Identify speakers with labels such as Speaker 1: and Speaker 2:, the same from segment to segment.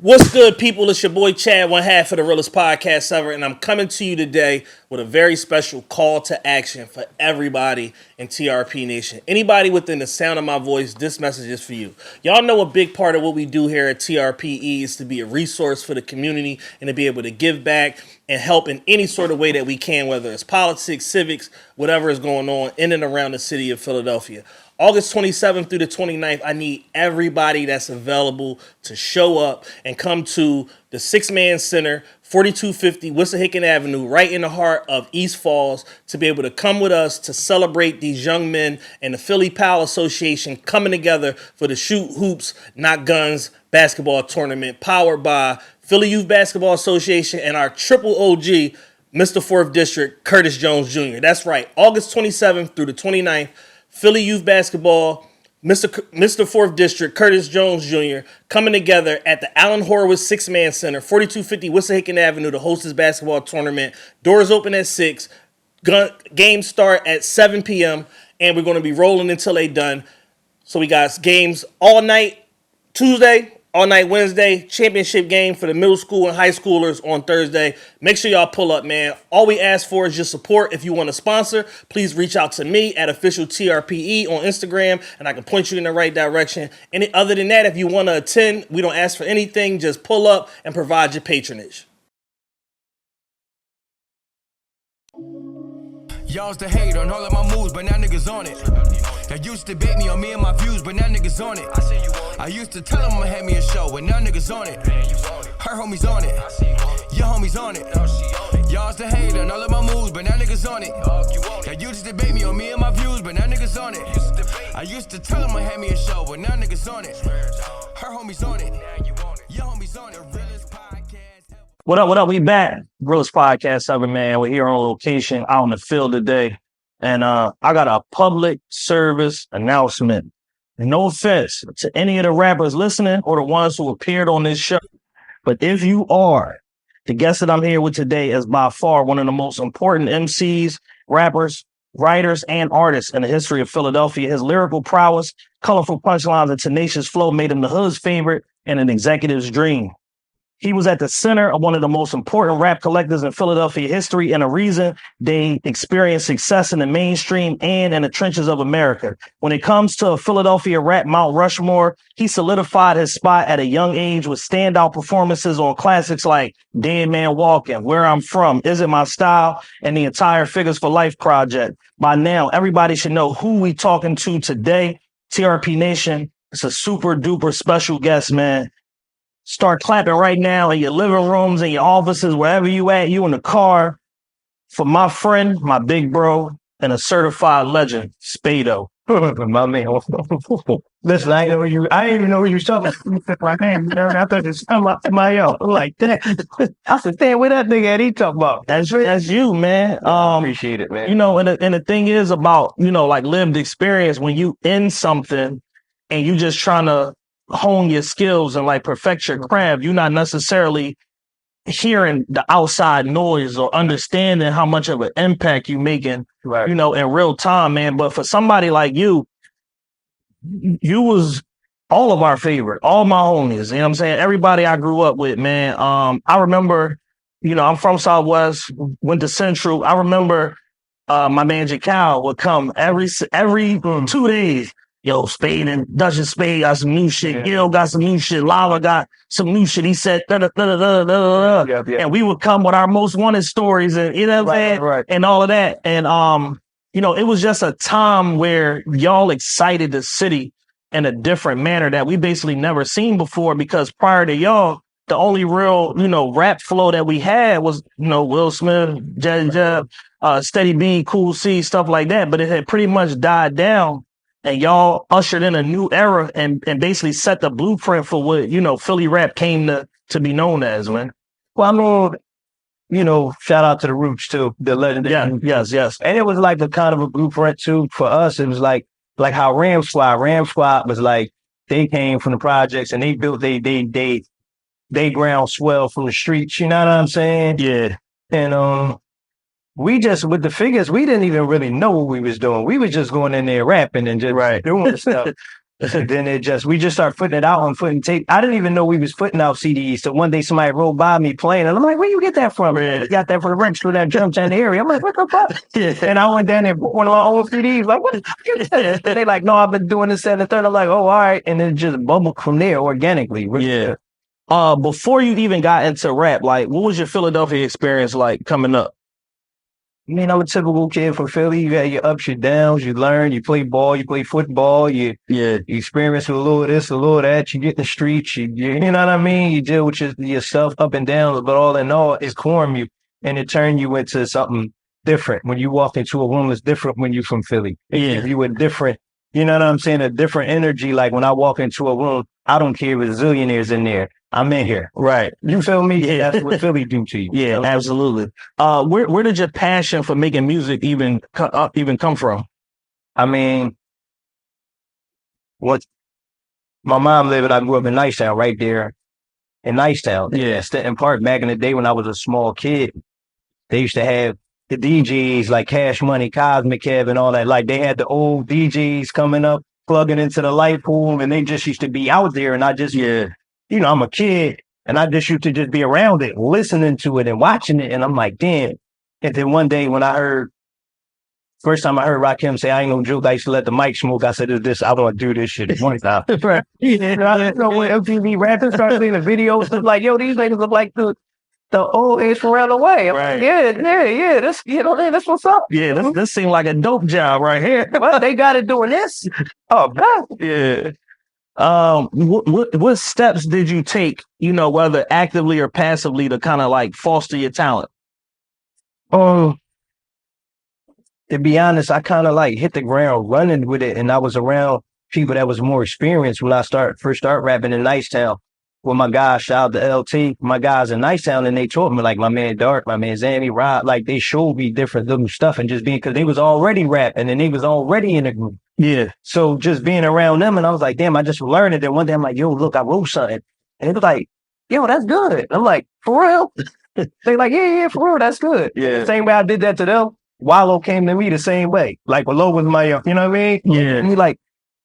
Speaker 1: What's good, people? It's your boy Chad, one half of the realest podcast ever, and I'm coming to you today with a very special call to action for everybody in TRP Nation. Anybody within the sound of my voice, this message is for you. Y'all know a big part of what we do here at TRPE is to be a resource for the community and to be able to give back and help in any sort of way that we can, whether it's politics, civics, whatever is going on in and around the city of Philadelphia. August 27th through the 29th, I need everybody that's available to show up and come to the Six-Man Center, 4250 Wissahickon Avenue, right in the heart of East Falls, to be able to come with us to celebrate these young men and the Philly Pal Association coming together for the Shoot Hoops, Not Guns basketball tournament, powered by Philly Youth Basketball Association and our triple OG, Mr. 4th District, Curtis Jones Jr. That's right, August 27th through the 29th, Philly Youth Basketball, Mr. 4th District, Curtis Jones Jr. coming together at the Allen Horowitz Six-Man Center, 4250 Wissahickon Avenue to host this basketball tournament. Doors open at 6, games start at 7 p.m., and we're going to be rolling until they done. So we got games all night Tuesday, all night Wednesday, championship game for the middle school and high schoolers on Thursday. Make sure y'all pull up, man. All we ask for is your support. If you want to sponsor, please reach out to me at official TRPE on Instagram, and I can point you in the right direction. And other than that, if you want to attend, we don't ask for anything. Just pull up and provide your patronage.
Speaker 2: Y'all's the hate on all of my moves, but now niggas on it. Y'all used to bait me on me and my views, but now niggas on it. I used to tell them I'ma have me a show, but now niggas on it. Her homies on it. Your homies on it. Y'all's the hate on all of my moves, but now niggas on it. Y'all used to bait me on me and my views, but now niggas on it. I used to tell them I'ma have me a show, but now niggas on it. Her homies on it. Your homies on it. Realest podcast.
Speaker 3: What up? We back. Realest podcast ever, man. We're here on location out in the field today. And I got a public service announcement. No offense to any of the rappers listening or the ones who appeared on this show. But if you are, the guest that I'm here with today is by far one of the most important MCs, rappers, writers, and artists in the history of Philadelphia. His lyrical prowess, colorful punchlines, and tenacious flow made him the hood's favorite and an executive's dream. He was at the center of one of the most important rap collectors in Philadelphia history and a reason they experienced success in the mainstream and in the trenches of America. When it comes to Philadelphia rap Mount Rushmore, he solidified his spot at a young age with standout performances on classics like Dead Man Walking, Where I'm From, Is It My Style, and the entire Figures for Life project. By now, everybody should know who we talking to today. TRP Nation, it's a super duper special guest, man. Start clapping right now in your living rooms, in your offices, wherever you at, you in the car, for my friend, my big bro, and a certified legend, Spade O.
Speaker 4: My man. Listen, I didn't even know who you was talking about. My name, I thought it was somebody else. I'm like that. I said, damn, where that nigga at? He talking about?
Speaker 3: That's you, man.
Speaker 4: Appreciate it, man.
Speaker 3: You know, and the thing is about, you know, like lived experience when you in something and you just trying to hone your skills and like perfect your craft, you're not necessarily hearing the outside noise or understanding how much of an impact you making,
Speaker 4: Right.
Speaker 3: you know, in real time, man. But for somebody like you was all of our favorite, all my homies, you know what I'm saying? Everybody I grew up with, man. I remember, you know, I'm from Southwest, went to Central. I remember my man Jacal would come every 2 days. Yo, Spade and Dutch Spade got some new shit. Gil got some new shit. Lava got some new shit. He said, and we would come with our most wanted stories and, you know what I'm saying?
Speaker 4: Right.
Speaker 3: And all of that. And, you know, it was just a time where y'all excited the city in a different manner that we basically never seen before, because prior to y'all, the only real, you know, rap flow that we had was, you know, Will Smith, Jeb, Steady B, Cool C, stuff like that. But it had pretty much died down. And y'all ushered in a new era and basically set the blueprint for what, you know, Philly rap came to be known as, man.
Speaker 4: Well, I mean, you know, shout out to the Roots too, the legendary.
Speaker 3: Yeah, yes.
Speaker 4: And it was like a kind of a blueprint too for us. It was like how Ram Squad was like, they came from the projects and they built they ground swell from the streets. You know what I'm saying?
Speaker 3: Yeah.
Speaker 4: And we just, with the figures, we didn't even really know what we was doing. We was just going in there rapping and just doing stuff. And then we just started putting it out on foot and tape. I didn't even know we was putting out CDs. So one day somebody rolled by me playing, and I'm like, "Where you get that from?" "I got that for the rent through that jump in the area." I'm like, "What the fuck?" And I went down there and bought one of my own CDs. Like, what the fuck is that? And they like, "No, I've been doing this, that, and the third." I'm like, "Oh, all right." And then it just bubbled from there organically.
Speaker 3: Yeah. Before you even got into rap, like, what was your Philadelphia experience like coming up?
Speaker 4: I mean, I'm a typical kid from Philly. You got your ups, your downs. You learn. You play ball. You play football. You experience a little of this, a little of that. You get in the streets. You know what I mean. You deal with yourself up and down. But all in all, it formed you and it turned you into something different. When you walk into a room, it's different when you're from Philly. If you were different, you know what I'm saying? A different energy. Like when I walk into a room, I don't care if there's zillionaires in there. I'm in here.
Speaker 3: Right.
Speaker 4: You feel me?
Speaker 3: Yeah.
Speaker 4: That's what Philly do to you.
Speaker 3: Yeah, absolutely. Where did your passion for making music even come from?
Speaker 4: I mean, what my mom lived, I grew up in Nicetown, right there in Nicetown.
Speaker 3: Yeah.
Speaker 4: Stanton Park. Back in the day when I was a small kid, they used to have the DJs like Cash Money, Cosmic Kev, and all that. Like they had the old DJs coming up, plugging into the light pool, and they just used to be out there. And I just, you know, I'm a kid and I just used to just be around it, listening to it and watching it. And I'm like, damn. And then one day when first time I heard Rakim say, "I ain't no joke, I used to let the mic smoke," I said, I want to do this shit one time. Right. And I know when MTV rappers started seeing the videos, it's like, yo, these niggas look like the old age from around the way. I'm
Speaker 3: Right.
Speaker 4: like, yeah, this, you know, that's what's up.
Speaker 3: Yeah, this seemed like a dope job right here.
Speaker 4: Well, they got it doing this. Oh, God.
Speaker 3: Yeah. What steps did you take, you know, whether actively or passively, to kind of like foster your talent?
Speaker 4: To be honest, I kind of like hit the ground running with it, and I was around people that was more experienced when I first started rapping in Nicetown. With my guys, shout out to LT, my guys in Nicetown, and they taught me, like my man Dark, my man Zammy, Rob, like they showed me different little stuff, and just being, because they was already rapping and they was already in the group.
Speaker 3: Yeah.
Speaker 4: So just being around them, and I was like, damn, I just learned it. And one day I'm like, yo, look, I wrote something. And it was like, yo, that's good. I'm like, for real? They like, yeah, for real, that's good.
Speaker 3: Yeah.
Speaker 4: The same way I did that to them, Wallow came to me the same way. Like, Wallow was my, you know what I mean?
Speaker 3: Yeah.
Speaker 4: And he like,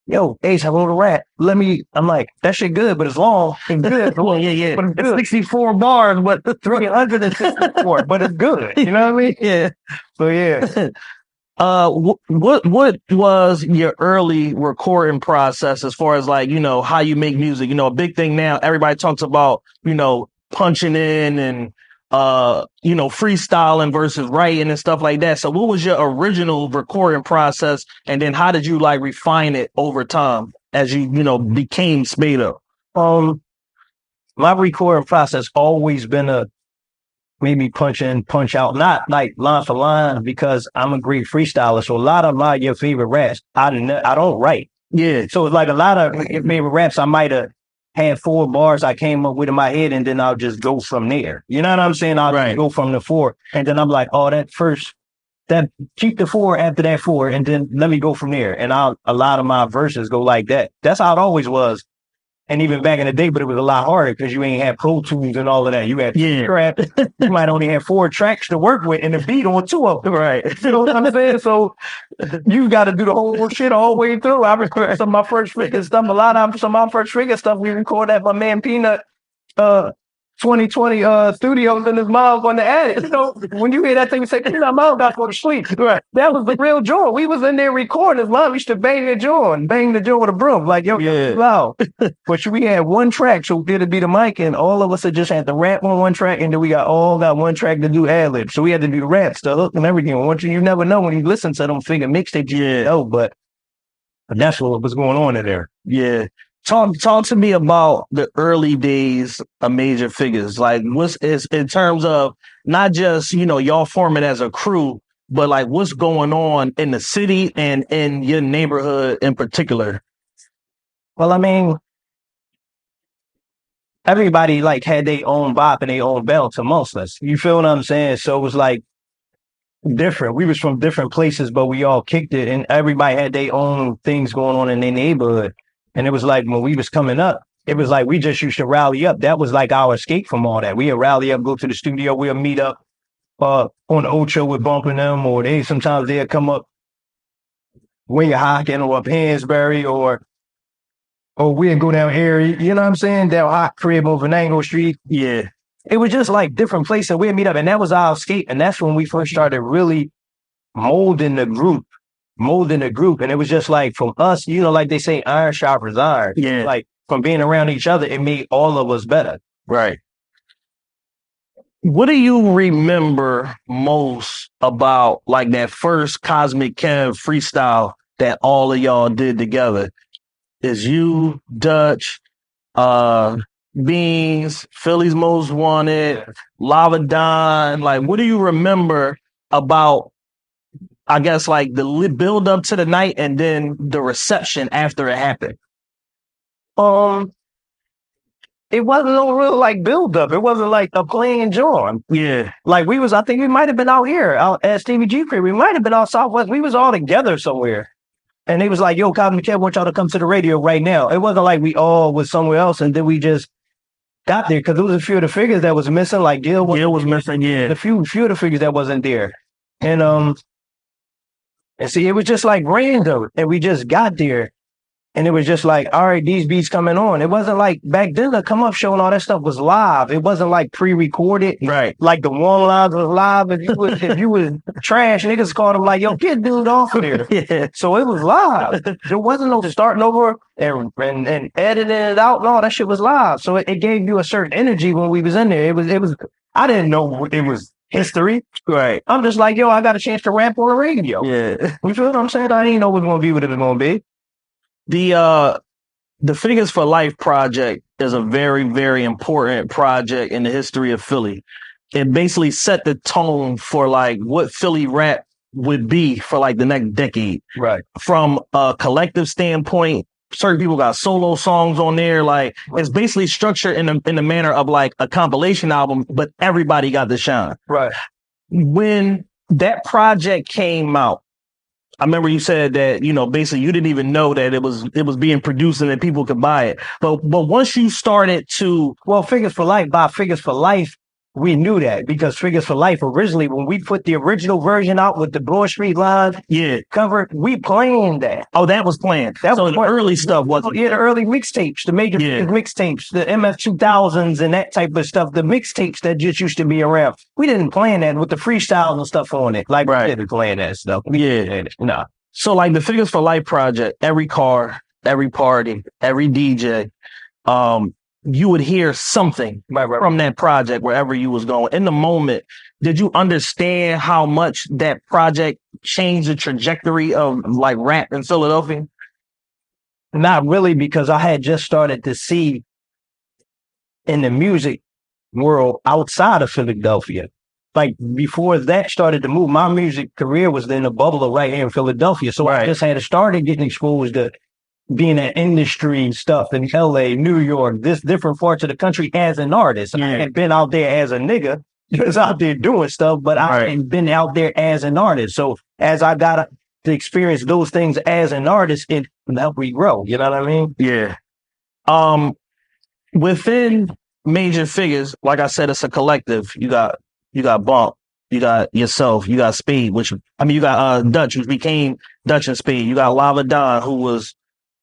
Speaker 4: yo, Ace, I wrote a rap. I'm like, that shit good, but it's long. It's good.
Speaker 3: Well, yeah.
Speaker 4: But it's
Speaker 3: It's
Speaker 4: good.
Speaker 3: 64 bars, but
Speaker 4: 364, but it's good. You know what I mean?
Speaker 3: yeah.
Speaker 4: So yeah.
Speaker 3: What was your early recording process as far as like, you know, how you make music? You know, a big thing now, everybody talks about, you know, punching in and you know, freestyling versus writing and stuff like that. So what was your original recording process? And then how did you like refine it over time as you know, became Spade O?
Speaker 4: My recording process always been maybe punch in, punch out, not like line for line, because I'm a great freestyler. So a lot of your favorite raps, I don't write.
Speaker 3: Yeah.
Speaker 4: So it's like a lot of your favorite raps, I might have had 4 bars I came up with in my head, and then I'll just go from there. You know what I'm saying? I'll just go from the 4. And then I'm like, oh, keep the 4 after that 4, and then let me go from there. And a lot of my verses go like that. That's how it always was. And even back in the day, but it was a lot harder because you ain't had Pro Tools and all of that. You had crap. You might only have 4 tracks to work with and the beat on 2 of them. Right. You know what I'm saying? So you got to do the whole shit all the way through. I record some of my first Figgas stuff. Some of my first Figgas stuff we recorded at my man Peanut 2020 studios in his mom on the attic. You know, when you hear that thing, you say, my mom got to go to sleep. Right. That was the real joy. We was in there recording. His mom used to bang the joint with a broom. Like, yo, loud. But we had 1 track, so it'd be the mic, and all of us had just had to rap on 1 track, and then we got 1 track to do ad-lib. So we had to do the raps, the hook, and everything. You never know when you listen to them Figga mixtapes. Yeah. But that's what was going on in there.
Speaker 3: Yeah. Talk to me about the early days of Major Figgas. Like, what's in terms of not just, you know, y'all forming as a crew, but like what's going on in the city and in your neighborhood in particular?
Speaker 4: Well, I mean, everybody like had their own bop and their own belt amongst us. You feel what I'm saying? So it was like different. We was from different places, but we all kicked it, and everybody had their own things going on in their neighborhood. And it was like when we was coming up, it was like we just used to rally up. That was like our escape from all that. We'd rally up, go to the studio, we'll meet up on the Ocho with bumping them, or sometimes they'd come up Winnie Hockin or up Hansberry, or or we'd go down here, you know what I'm saying? That hot crib over Nango Street.
Speaker 3: Yeah.
Speaker 4: It was just like different places we'd meet up, and that was our escape. And that's when we first started really molding the group. And it was just like from us, you know, like they say, iron sharpens iron.
Speaker 3: Yeah.
Speaker 4: Like from being around each other, it made all of us better.
Speaker 3: Right. What do you remember most about like that first Cosmic Kev freestyle that all of y'all did together? Is you, Dutch, Beans, Philly's Most Wanted, Lava Don? Like, what do you remember about, I guess, like the build up to the night and then the reception after it happened?
Speaker 4: It wasn't no real like build up. It wasn't like a playing John.
Speaker 3: Yeah.
Speaker 4: Like I think we might have been out here out at Stevie G crib. We might have been out Southwest. We was all together somewhere. And they was like, yo, Cosmic Kev want y'all to come to the radio right now. It wasn't like we all was somewhere else and then we just got there because there was a few of the figures that was missing. Like Gil was
Speaker 3: missing, yeah.
Speaker 4: The few of the figures that wasn't there. And see, it was just like random. And we just got there. And it was just like, all right, these beats coming on. It wasn't like back then the come up show and all that stuff was live. It wasn't like pre-recorded.
Speaker 3: Right.
Speaker 4: Like the one lines was live. If you was trash, niggas called them like, yo, get dude off of there.
Speaker 3: Yeah.
Speaker 4: So it was live. There wasn't no starting over and editing it out and all that shit was live. So it gave you a certain energy when we was in there. It was I didn't know it was history.
Speaker 3: Right.
Speaker 4: I'm just like, yo, I got a chance to rap on the radio.
Speaker 3: Yeah.
Speaker 4: You feel what I'm saying? I didn't know what it was gonna be, what it was gonna be.
Speaker 3: The Figures for Life project is a very, very important project in the history of Philly. It basically set the tone for like what Philly rap would be for like the next decade.
Speaker 4: Right.
Speaker 3: From a collective standpoint, certain people got solo songs on there. Like it's basically structured in the manner of like a compilation album, but everybody got to shine.
Speaker 4: Right.
Speaker 3: When that project came out, I remember you said that, you know, basically you didn't even know that it was being produced and that people could buy it. But once you started to...
Speaker 4: Well, Figures for Life, by Figures for Life, we knew that because Figures for Life originally, when we put the original version out with the Broad Street line cover, we planned that.
Speaker 3: Oh, that was planned.
Speaker 4: That
Speaker 3: so
Speaker 4: was
Speaker 3: the early stuff wasn't.
Speaker 4: Yeah, the early mixtapes, the Major Figgas mixtapes, the MF 2000s and that type of stuff, the mixtapes that just used to be around. We didn't plan that with the freestyles and stuff on it. Like, we didn't plan that stuff. No.
Speaker 3: So like the Figures for Life project, every car, every party, every DJ, you would hear something from that project wherever you was going. In the moment, did you understand how much that project changed the trajectory of like rap in Philadelphia?
Speaker 4: Not really, because I had just started to see in the music world outside of Philadelphia. Like before that started to move, my music career was in a bubble right here in Philadelphia. So I just had started getting exposed to being an industry stuff in LA, New York, this different parts of the country as an artist. I had been out there as a nigga, just out there doing stuff, but I hadn't been out there as an artist. So as I got to experience those things as an artist, it helped me grow. You know what I mean?
Speaker 3: Yeah. Within Major Figgas, like I said, it's a collective. You got Bump, you got yourself, you got Spade, you got Dutch, which became Dutch and Spade. You got Lava Don, who was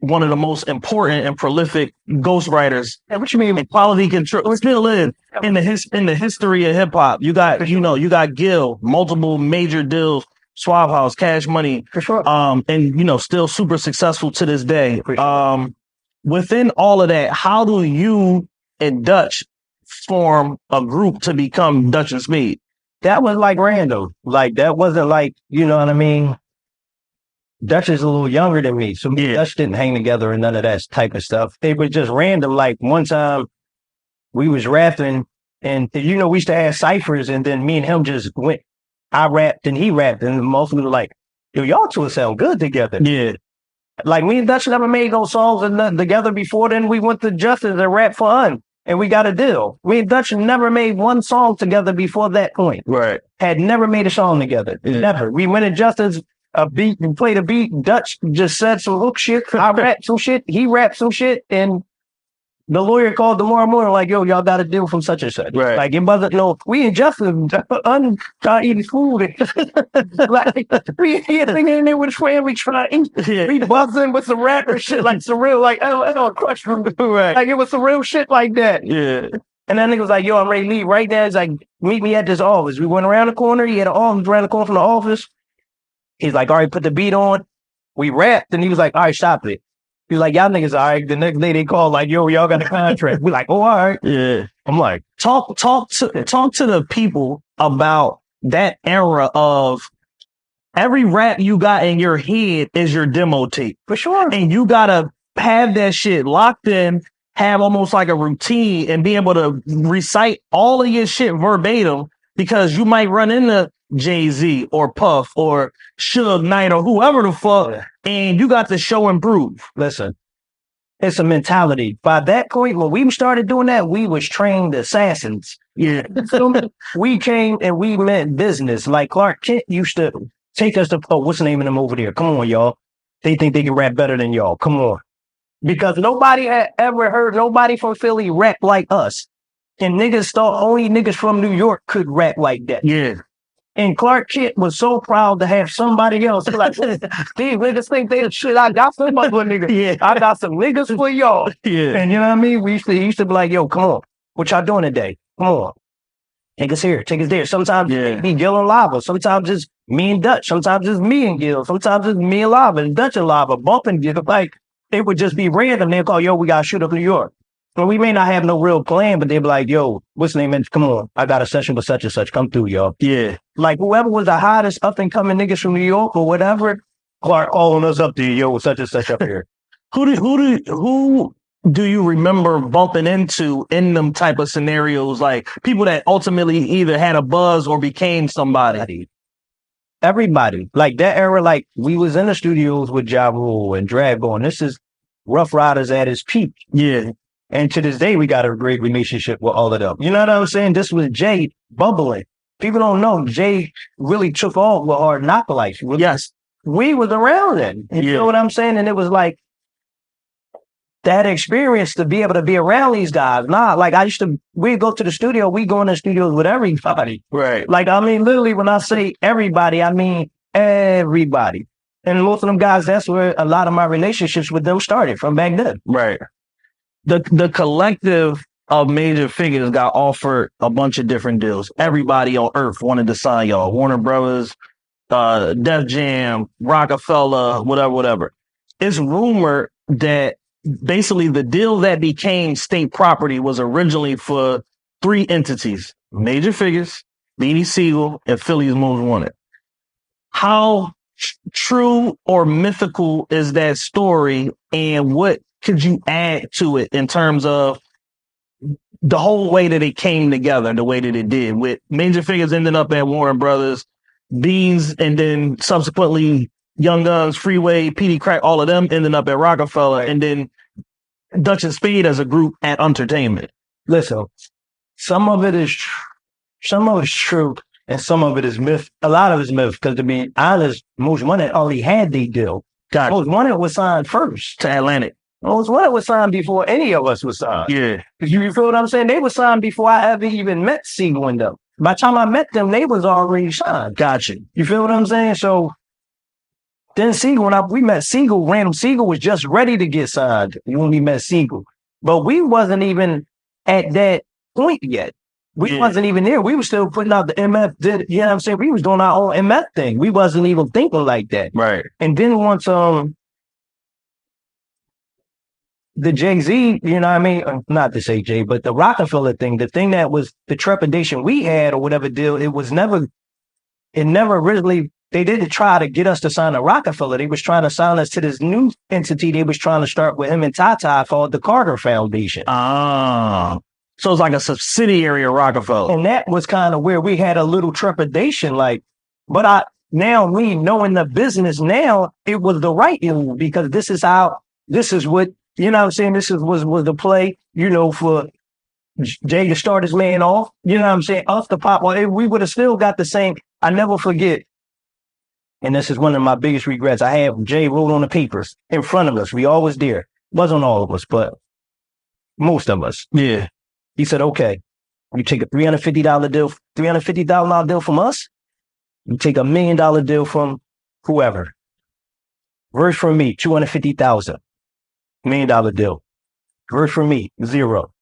Speaker 3: one of the most important and prolific ghostwriters.
Speaker 4: What you mean?
Speaker 3: Quality control. Still in the history of hip hop. You got, you got Gil, multiple major deals, Swab House, Cash Money.
Speaker 4: For sure.
Speaker 3: And, still super successful to this day. Within all of that, how do you and Dutch form a group to become Dutch and Spade?
Speaker 4: That was like random. Like that wasn't like, you know what I mean? Dutch is a little younger than me, so me and Dutch didn't hang together and none of that type of stuff. They were just random. Like one time we was rapping and we used to have ciphers and then me and him just went, I rapped and he rapped and most of them were like, yo, y'all two sound good together.
Speaker 3: Yeah.
Speaker 4: Like me and Dutch never made those songs together before then. We went to Justice and rap for Un and we got a deal. Me and Dutch never made one song together before that point.
Speaker 3: Right.
Speaker 4: Had never made a song together. Yeah. Never. We went to Justice, a beat and played a beat. Dutch just said some hook shit. I rapped some shit. He rapped some shit. And The lawyer called tomorrow morning, like, yo, y'all got a deal from such and such.
Speaker 3: Right.
Speaker 4: Like, it wasn't no, we in justice, eating food. Like, we here thinking in there with his family trying, we buzzing with some rapper shit, like some real, like, I don't crush room. Right. Like, it was some real shit like that.
Speaker 3: Yeah.
Speaker 4: And that nigga was like, yo, I'm ready to leave right now. He's like, meet me at this office. We went around the corner. He had an office around the corner from the office. He's like, all right, put the beat on. We rapped, and he was like, all right, stop it. He's like, y'all niggas, all right. The next day they called, like, yo, y'all got a contract. We're like, oh, all right.
Speaker 3: Yeah.
Speaker 4: I'm like,
Speaker 3: Talk to the people about that era of every rap you got in your head is your demo tape.
Speaker 4: for sure.
Speaker 3: And you gotta have that shit locked in, have almost like a routine, and be able to recite all of your shit verbatim, because you might run into Jay-Z or Puff or Suge Knight or whoever the fuck, and you got to show and prove.
Speaker 4: Listen, it's a mentality. By that point, when we started doing that, we was trained assassins.
Speaker 3: Yeah.
Speaker 4: We came and we meant business. Like Clark Kent used to take us to, oh, what's the name of them over there? Come on, y'all. They think they can rap better than y'all. Come on. Because nobody had ever heard nobody from Philly rap like us. And niggas thought only niggas from New York could rap like that.
Speaker 3: Yeah.
Speaker 4: And Clark Kent was so proud to have somebody else. Like, these niggas think they shit. I got some other niggas.
Speaker 3: Yeah.
Speaker 4: I got some niggas for y'all.
Speaker 3: Yeah.
Speaker 4: And you know what I mean? We used to be like, yo, come on. What y'all doing today? Come on. Take us here. Take us there. Sometimes it be Gil and Lava. Sometimes it's me and Dutch. Sometimes it's me and Gil. Sometimes it's me and Lava and Dutch and Lava bumping Gil. Like, it would just be random. They'd call, yo, we got to shoot up New York. Well, we may not have no real plan, but they'd be like, yo, what's the name? Come on. I got a session with such and such. Come through, y'all.
Speaker 3: Yeah.
Speaker 4: Like, whoever was the hottest up and coming niggas from New York or whatever, Clark calling us up there, yo, such and such up here.
Speaker 3: Who do you remember bumping into in them type of scenarios? Like people that ultimately either had a buzz or became somebody.
Speaker 4: Everybody. Like that era, like we was in the studios with Ja Rule and Dragon. This is Rough Riders at his peak.
Speaker 3: Yeah.
Speaker 4: And to this day, we got a great relationship with all of them. You know what I'm saying? This was Jay bubbling. People don't know Jay really took off with Hard Knock Life.
Speaker 3: Yes.
Speaker 4: We was around then. You know what I'm saying? And it was like that experience to be able to be around these guys. Like we'd go to the studio, we go in the studios with everybody.
Speaker 3: Right.
Speaker 4: Like, I mean, literally when I say everybody, I mean everybody. And most of them guys, that's where a lot of my relationships with them started from back then.
Speaker 3: Right. The collective of Major Figgas got offered a bunch of different deals. Everybody on earth wanted to sign y'all. Warner Brothers, Def Jam, Rockefeller, whatever. It's rumored that basically the deal that became state property was originally for 3 entities: Major Figgas, Beanie Sigel, and Philly's Most Wanted. How true or mythical is that story, and what could you add to it in terms of the whole way that it came together, the way that it did, with Major Figgas ending up at Warner Brothers, Beans, and then subsequently Young Guns, Freeway, PD Crack, all of them ending up at Rockefeller, and then Dutch and Spade as a group at Entertainment.
Speaker 4: Listen, some of it is true, and some of it is myth. A lot of it is myth, because to be honest, Most Wanted already had their deal. Most Wanted was signed first
Speaker 3: to Atlantic.
Speaker 4: Most Wanted was signed before any of us was signed.
Speaker 3: Yeah.
Speaker 4: You feel what I'm saying? They were signed before I ever even met Sigel and them. By the time I met them, they was already signed.
Speaker 3: Gotcha.
Speaker 4: You feel what I'm saying? So then Sigel, when we met Sigel, Random Sigel was just ready to get signed when we met Sigel. But we wasn't even at that point yet. We wasn't even there. We were still putting out the MF, you know what I'm saying? We was doing our own MF thing. We wasn't even thinking like that.
Speaker 3: Right.
Speaker 4: And then once the Jay-Z, you know what I mean? Not to say Jay, but the Rockefeller thing, the thing that was the trepidation we had or whatever deal, it never originally, they didn't try to get us to sign a Rockefeller. They was trying to sign us to this new entity they was trying to start with him and Tata called the Carter Foundation.
Speaker 3: Ah. So it's like a subsidiary of Rockefeller.
Speaker 4: And that was kind of where we had a little trepidation, like, but me knowing the business now, it was the right move, because this is what, you know what I'm saying? This was the play, you know, for Jay to start his man off. You know what I'm saying? Us to pop. Well, we would have still got the same. I never forget. And this is one of my biggest regrets. I had Jay wrote on the papers in front of us. We always there. Wasn't all of us, but Most of us.
Speaker 3: Yeah.
Speaker 4: He said, okay, you take a $350 deal, $350,000 deal from us. You take $1 million deal from whoever. Verse from me, 250,000. $1 million deal. Verse from me, 0.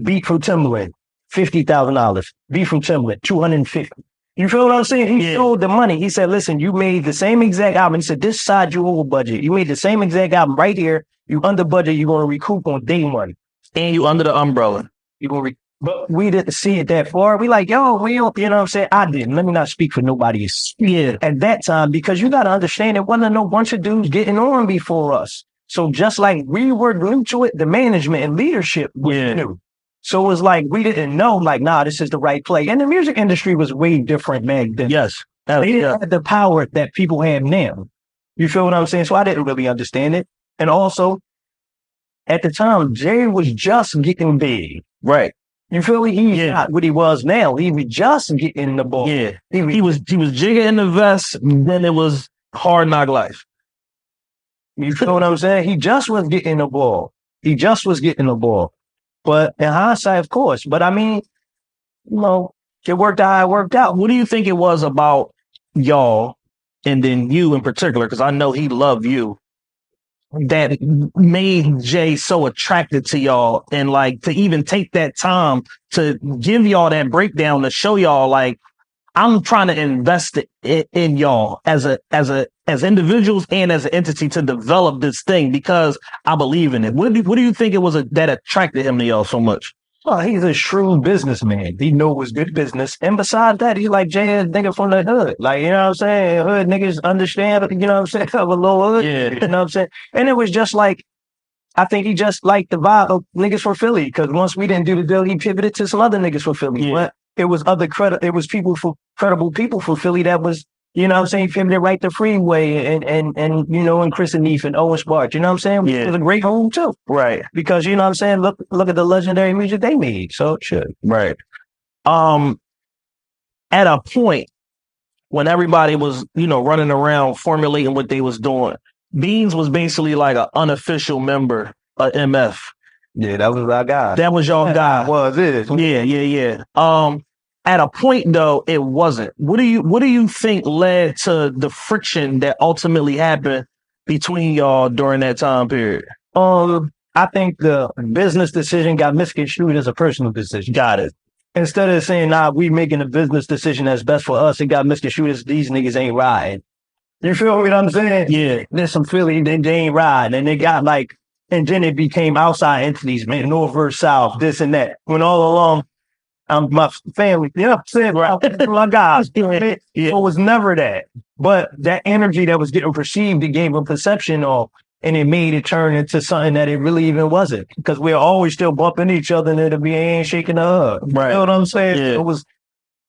Speaker 4: Beat from Timberland, $50,000. Beat from Timberland, 250. You feel what I'm saying? He showed the money. He said, listen, you made the same exact album. He said, this side you over budget. You made the same exact album right here. You under budget. You're going to recoup on day one.
Speaker 3: And you under the umbrella.
Speaker 4: You're going to But we didn't see it that far. We like, yo, we don't, you know what I'm saying? I didn't. Let me not speak for nobody.
Speaker 3: Yeah.
Speaker 4: At that time, because you got to understand, it wasn't no bunch of dudes getting on before us. So just like we were new to it, the management and leadership was new. So it was like, we didn't know, like, nah, this is the right play. And the music industry was way different back then.
Speaker 3: Yes.
Speaker 4: They didn't have the power that people have now. You feel what I'm saying? So I didn't really understand it. And also, at the time, Jay was just getting big.
Speaker 3: Right.
Speaker 4: You feel me? He's not what he was now. He was just getting the ball.
Speaker 3: Yeah. He was jigging in the vest, then it was hard knock life.
Speaker 4: You feel what I'm saying? He just was getting the ball. He just was getting the ball. But in hindsight, of course. But I mean, you know, it worked out how it worked out.
Speaker 3: What do you think it was about y'all, and then you in particular, because I know he loved you, that made Jay so attracted to y'all, and like to even take that time to give y'all that breakdown to show y'all like, I'm trying to invest in y'all as individuals and as an entity to develop this thing because I believe in it. What do you think it was that attracted him to y'all so much?
Speaker 4: Well, he's a shrewd businessman. He knew it was good business. And besides that, he's like Jay, a nigga from the hood. Like, you know what I'm saying? Hood niggas understand, you know what I'm saying? Of a little hood.
Speaker 3: Yeah.
Speaker 4: You know what I'm saying? And it was just like, I think he just liked the vibe of niggas from Philly. Because once we didn't do the deal, he pivoted to some other niggas from Philly.
Speaker 3: Yeah.
Speaker 4: But it was credible people from Philly that was, you know what I'm saying, pivoted right to Freeway and you know, and Chris and Neef and Owen Sparks. You know what I'm saying?
Speaker 3: Yeah.
Speaker 4: It was a great home too.
Speaker 3: Right.
Speaker 4: Because, you know what I'm saying, look at the legendary music they made. So shit.
Speaker 3: Right. At a point when everybody was, you know, running around formulating what they was doing, Beans was basically like an unofficial member of MF.
Speaker 4: Yeah, that was our guy.
Speaker 3: That was y'all guy.
Speaker 4: Was it?
Speaker 3: Yeah. At a point though, it wasn't. What do you think led to the friction that ultimately happened between y'all during that time period?
Speaker 4: I think the business decision got misconstrued as a personal decision.
Speaker 3: Got it.
Speaker 4: Instead of saying, nah, we making a business decision that's best for us, it got misconstrued as these niggas ain't riding. You feel what I'm saying?
Speaker 3: Yeah.
Speaker 4: There's some Philly, they ain't riding. And they got like, and then it became outside entities, man, North versus South, this and that. When all along, my family, you know what I'm saying? Right. My guys. Yeah. So it was never that. But that energy that was getting perceived, it gave a perception of, and it made it turn into something that it really even wasn't. Because we're always still bumping each other and it'll be ain't shaking the hug.
Speaker 3: Right.
Speaker 4: You know what I'm saying?
Speaker 3: Yeah.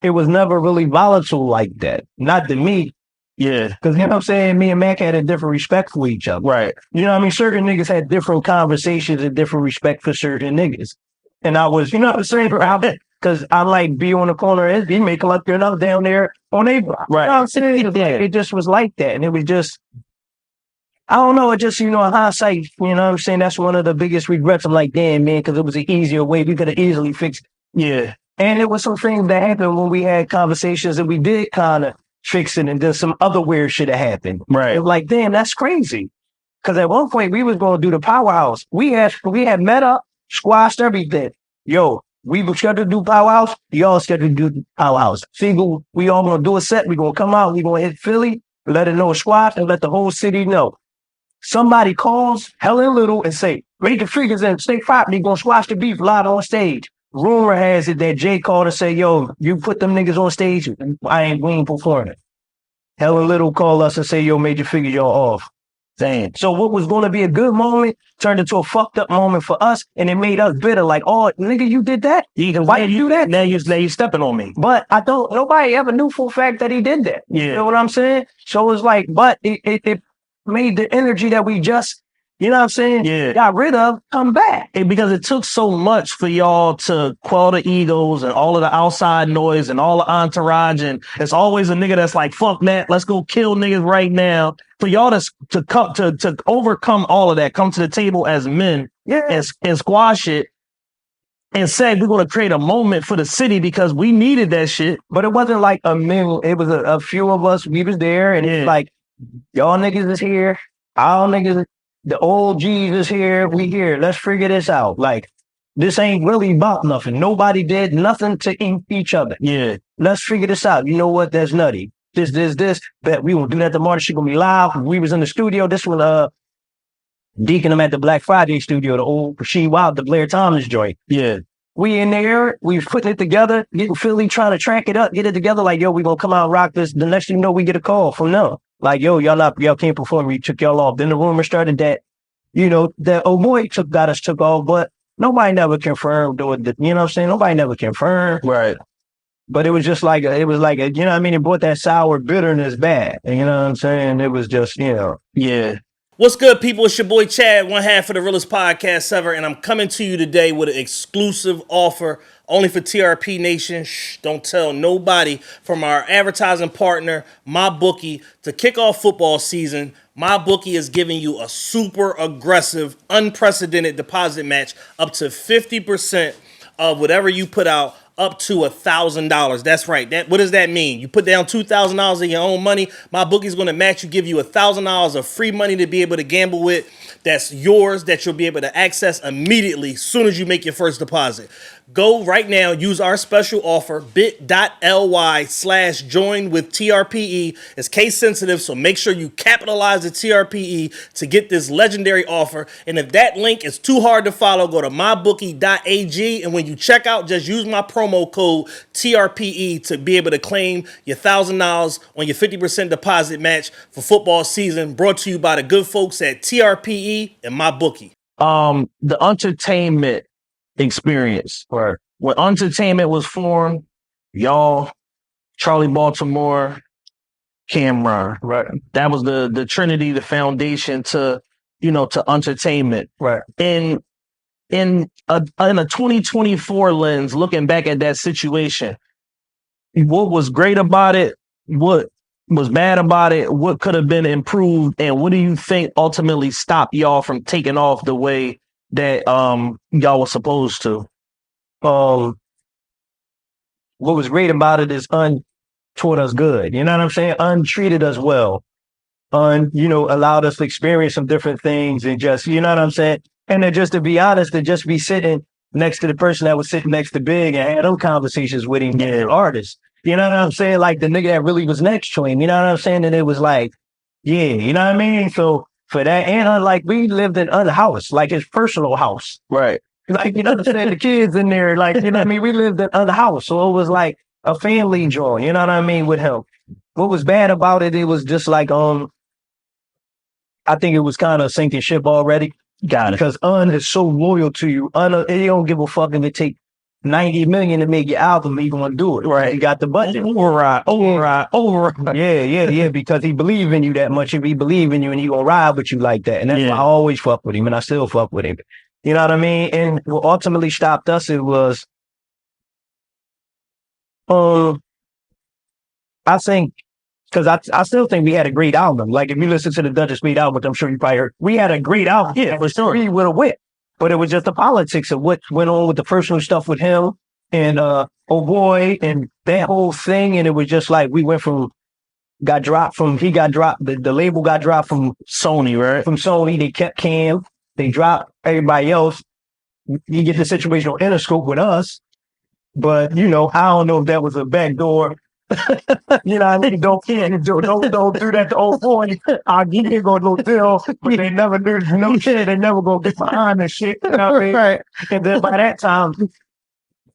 Speaker 4: It was never really volatile like that. Not to me.
Speaker 3: Yeah.
Speaker 4: Because, you know what I'm saying? Me and Mac had a different respect for each other.
Speaker 3: Right.
Speaker 4: You know what I mean? Certain niggas had different conversations and different respect for certain niggas. And I was, you know what I'm saying? Because I like be on the corner of SB, make up your enough down there on A block.
Speaker 3: Right.
Speaker 4: You know what I'm saying? It just was like that. And it was just, I don't know. It just, you know, in hindsight, you know what I'm saying? That's one of the biggest regrets. I'm like, damn, man, because it was an easier way. We could have easily fixed it.
Speaker 3: Yeah.
Speaker 4: And it was some things that happened when we had conversations and we did kind of fix it, and then some other weird shit have happened.
Speaker 3: Right.
Speaker 4: It was like, damn, that's crazy. Because at one point we was going to do the powerhouse. We had met up, squashed everything. Yo, we were scheduled to do powerhouse. Y'all scheduled to do powerhouse. Single, we all going to do a set. We going to come out. We going to hit Philly, let it know squash, and let the whole city know. Somebody calls Helen Little and say, Major Figgas and State Property going to squash the beef live on stage. Rumor has it that Jay called and said, yo, you put them niggas on stage, we ain't performing. Helen Little called us and say, yo, Major Figgas, y'all off. Damn. So what was going to be a good moment turned into a fucked up moment for us, and it made us bitter. Like, oh, nigga, you did that? Why you do that?
Speaker 3: Now you stepping on me.
Speaker 4: But nobody ever knew for a fact that he did that.
Speaker 3: Yeah.
Speaker 4: You know what I'm saying? So it's like, but it made the energy that we just, you know what I'm saying?
Speaker 3: Yeah.
Speaker 4: Got rid of, come back.
Speaker 3: Because it took so much for y'all to quell the egos and all of the outside noise and all the entourage. And it's always a nigga that's like, fuck that, let's go kill niggas right now. For y'all to come to overcome all of that, come to the table as men and squash it. and said we're going to create a moment for the city because we needed that shit.
Speaker 4: But it wasn't like a million. It was a few of us. We was there, and it's like, y'all niggas is here. All niggas, the old G's is here. We here. Let's figure this out. Like, this ain't really about nothing. Nobody did nothing to each other.
Speaker 3: Yeah.
Speaker 4: Let's figure this out. You know what? That's nutty. This. Bet we won't do that tomorrow. She gonna be live. We was in the studio. This one, Deacon him at the Black Friday studio, the old Rasheed Wild, the Blair Thomas joint.
Speaker 3: Yeah.
Speaker 4: We in there, we was putting it together, getting Philly, trying to track it up, get it together. Like, yo, we gonna come out and rock this. The next thing you know, we get a call from them. Like, yo, y'all can't perform. We took y'all off. Then the rumor started that, that oh boy got us took off, but nobody never confirmed. You know what I'm saying? Nobody never confirmed.
Speaker 3: Right.
Speaker 4: But it was just like, you know what I mean? It brought that sour bitterness back. You know what I'm saying? It was just,
Speaker 3: Yeah.
Speaker 1: What's good, people? It's your boy Chad, one half of the realest podcast ever, and I'm coming to you today with an exclusive offer only for TRP Nation. Shh, don't tell nobody. From our advertising partner, MyBookie, to kick off football season. MyBookie is giving you a super aggressive, unprecedented deposit match up to 50% of whatever you put out, up to $1,000. That's right. What does that mean? You put down $2,000 of your own money. MyBookie's going to match you, give you $1,000 of free money to be able to gamble with. That's yours, that you'll be able to access immediately as soon as you make your first deposit. Go right now, use our special offer, bit.ly/join with TRPE. It's case sensitive, so make sure you capitalize the TRPE to get this legendary offer. And if that link is too hard to follow, go to mybookie.ag. And when you check out, just use my promo code TRPE to be able to claim your $1,000 on your 50% deposit match for football season. Brought to you by the good folks at TRPE and MyBookie.
Speaker 3: The entertainment experience.
Speaker 4: Right.
Speaker 3: When entertainment was formed, y'all, Charlie Baltimore, Cameron.
Speaker 4: Right.
Speaker 3: That was the trinity, the foundation to entertainment.
Speaker 4: Right.
Speaker 3: In a 2024 lens, looking back at that situation, what was great about it? What was bad about it? What could have been improved? And what do you think ultimately stopped y'all from taking off the way that y'all were supposed to?
Speaker 4: What was great about it is taught us good. You know what I'm saying? Treated us well. Allowed us to experience some different things and just, you know what I'm saying? And then just to be honest, to just be sitting next to the person that was sitting next to Big and had those conversations with him, yeah, artists. You know what I'm saying? Like the nigga that really was next to him. You know what I'm saying? And it was like, yeah, you know what I mean? So for that, and like we lived in a house, like his personal house.
Speaker 3: Right.
Speaker 4: Like, you know what I'm saying? The kids in there, like, you know what I mean? We lived in a house. So it was like a family joy, you know what I mean, with him. What was bad about it, it was just like, I think it was kind of sinking ship already.
Speaker 3: Got it.
Speaker 4: Because is so loyal to you. He don't give a fuck if it take 90 million to make your album, he gonna do it. Right. He got the budget.
Speaker 3: Override.
Speaker 4: Yeah. Because he believe in you that much. If he believe in you and he gonna ride with you like that. And that's why I always fuck with him and I still fuck with him. You know what I mean? And what ultimately stopped us, it was, I think, because I still think we had a great album. Like if you listen to the Dutch Spade album, which I'm sure you probably heard, we had a great album.
Speaker 3: Yeah, for sure.
Speaker 4: We would have went. But it was just the politics of what went on with the personal stuff with him and oh boy and that whole thing. And it was just like we went from he got dropped, the label got dropped from
Speaker 3: Sony, right?
Speaker 4: From Sony. They kept Cam, they dropped everybody else. You get the situation on Interscope with us. But I don't know if that was a backdoor. You know what I mean? Don't do that to old boy. I'll give you a little deal, but they never do no shit. They never gonna get behind this shit. You know what I mean? Right. And then by that time,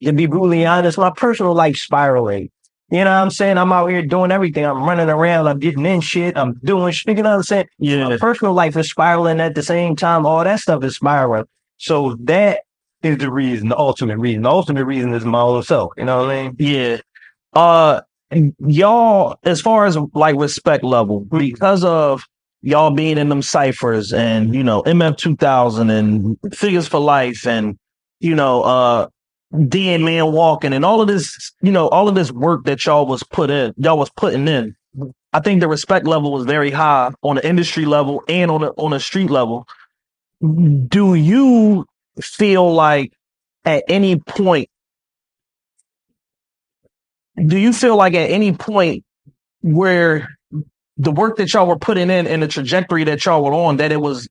Speaker 4: to be brutally honest, my personal life spiraling. You know what I'm saying? I'm out here doing everything. I'm running around. I'm getting in shit. I'm doing shit. You know what I'm saying?
Speaker 3: Yeah.
Speaker 4: My personal life is spiraling at the same time. All that stuff is spiraling. So that is the reason, the ultimate reason. The ultimate reason is my own self. You know what I mean?
Speaker 3: Yeah. Y'all, as far as like respect level, because of y'all being in them ciphers and, MF 2000 and Figures for Life and, Dead Man Walking and all of this, all of this work that y'all was putting in. I think the respect level was very high on the industry level and on the street level. Do you feel like at any point, do you feel like at any point where the work that y'all were putting in and the trajectory that y'all were on, that it was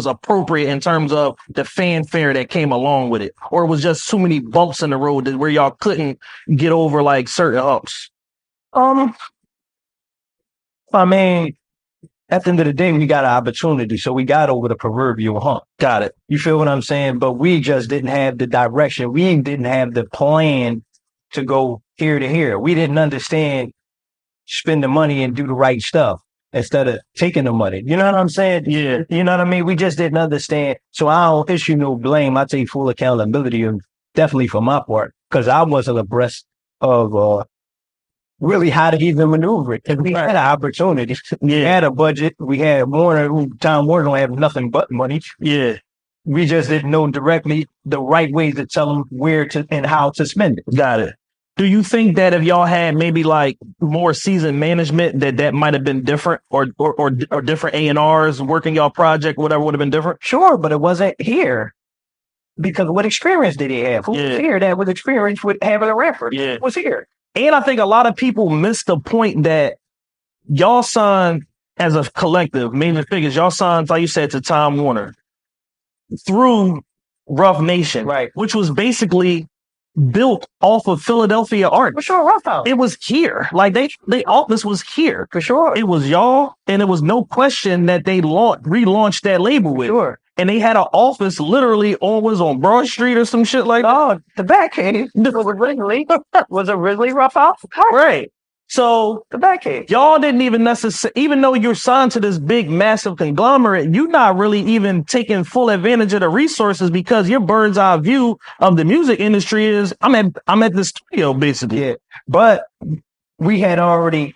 Speaker 3: appropriate in terms of the fanfare that came along with it, or it was just too many bumps in the road where y'all couldn't get over like certain humps?
Speaker 4: I mean, at the end of the day, we got an opportunity, so we got over the proverbial hump.
Speaker 3: Got it.
Speaker 4: You feel what I'm saying? But we just didn't have the direction. We didn't have the plan to go here to here. We didn't understand spend the money and do the right stuff instead of taking the money. You know what I'm saying?
Speaker 3: Yeah.
Speaker 4: You know what I mean? We just didn't understand. So I don't issue no blame. I take full accountability, and definitely for my part, because I wasn't abreast of really how to even maneuver it. Because we had an opportunity. We had a budget. We had Warner. Time Warner don't have nothing but money.
Speaker 3: Yeah.
Speaker 4: We just didn't know directly the right way to tell them where to and how to spend it.
Speaker 3: Got it. Do you think that if y'all had maybe like more seasoned management, that might have been different, or different A&Rs working y'all project, whatever would have been different?
Speaker 4: Sure, but it wasn't here. Because what experience did he have? Who was here that was experienced with having a record?
Speaker 3: Yeah.
Speaker 4: Was here.
Speaker 3: And I think a lot of people miss the point that y'all signed as a collective, Major Figgas, y'all signed, like you said, to Time Warner through Rough Nation,
Speaker 4: right?
Speaker 3: Which was basically built off of Philadelphia art.
Speaker 4: For sure, Rough House.
Speaker 3: It was here. Like all this was here.
Speaker 4: For sure.
Speaker 3: It was y'all, and it was no question that they relaunched that label with.
Speaker 4: Sure.
Speaker 3: And they had an office literally on Broad Street or some shit like that.
Speaker 4: Oh, the back cave was originally Rough House.
Speaker 3: Right. So
Speaker 4: the back cave.
Speaker 3: Y'all didn't even necessarily, even though you're signed to this big, massive conglomerate, you're not really even taking full advantage of the resources, because your bird's eye view of the music industry is I'm at the studio basically.
Speaker 4: Yeah. But we had already,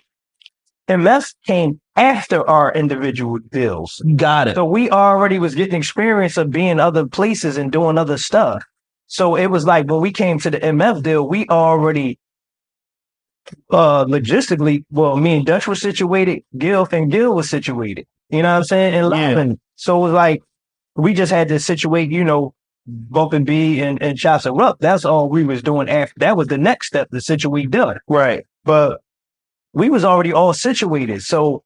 Speaker 4: MS came after our individual deals.
Speaker 3: Got it.
Speaker 4: So we already was getting experience of being other places and doing other stuff. So it was like when we came to the MF deal, we already logistically, well, me and Dutch was situated, Gil was situated. You know what I'm saying? And Lavin. So it was like we just had to situate, Bump and B and Shots and Rupp. That's all we was doing after. That was the next step to situate done.
Speaker 3: Right.
Speaker 4: But we was already all situated. So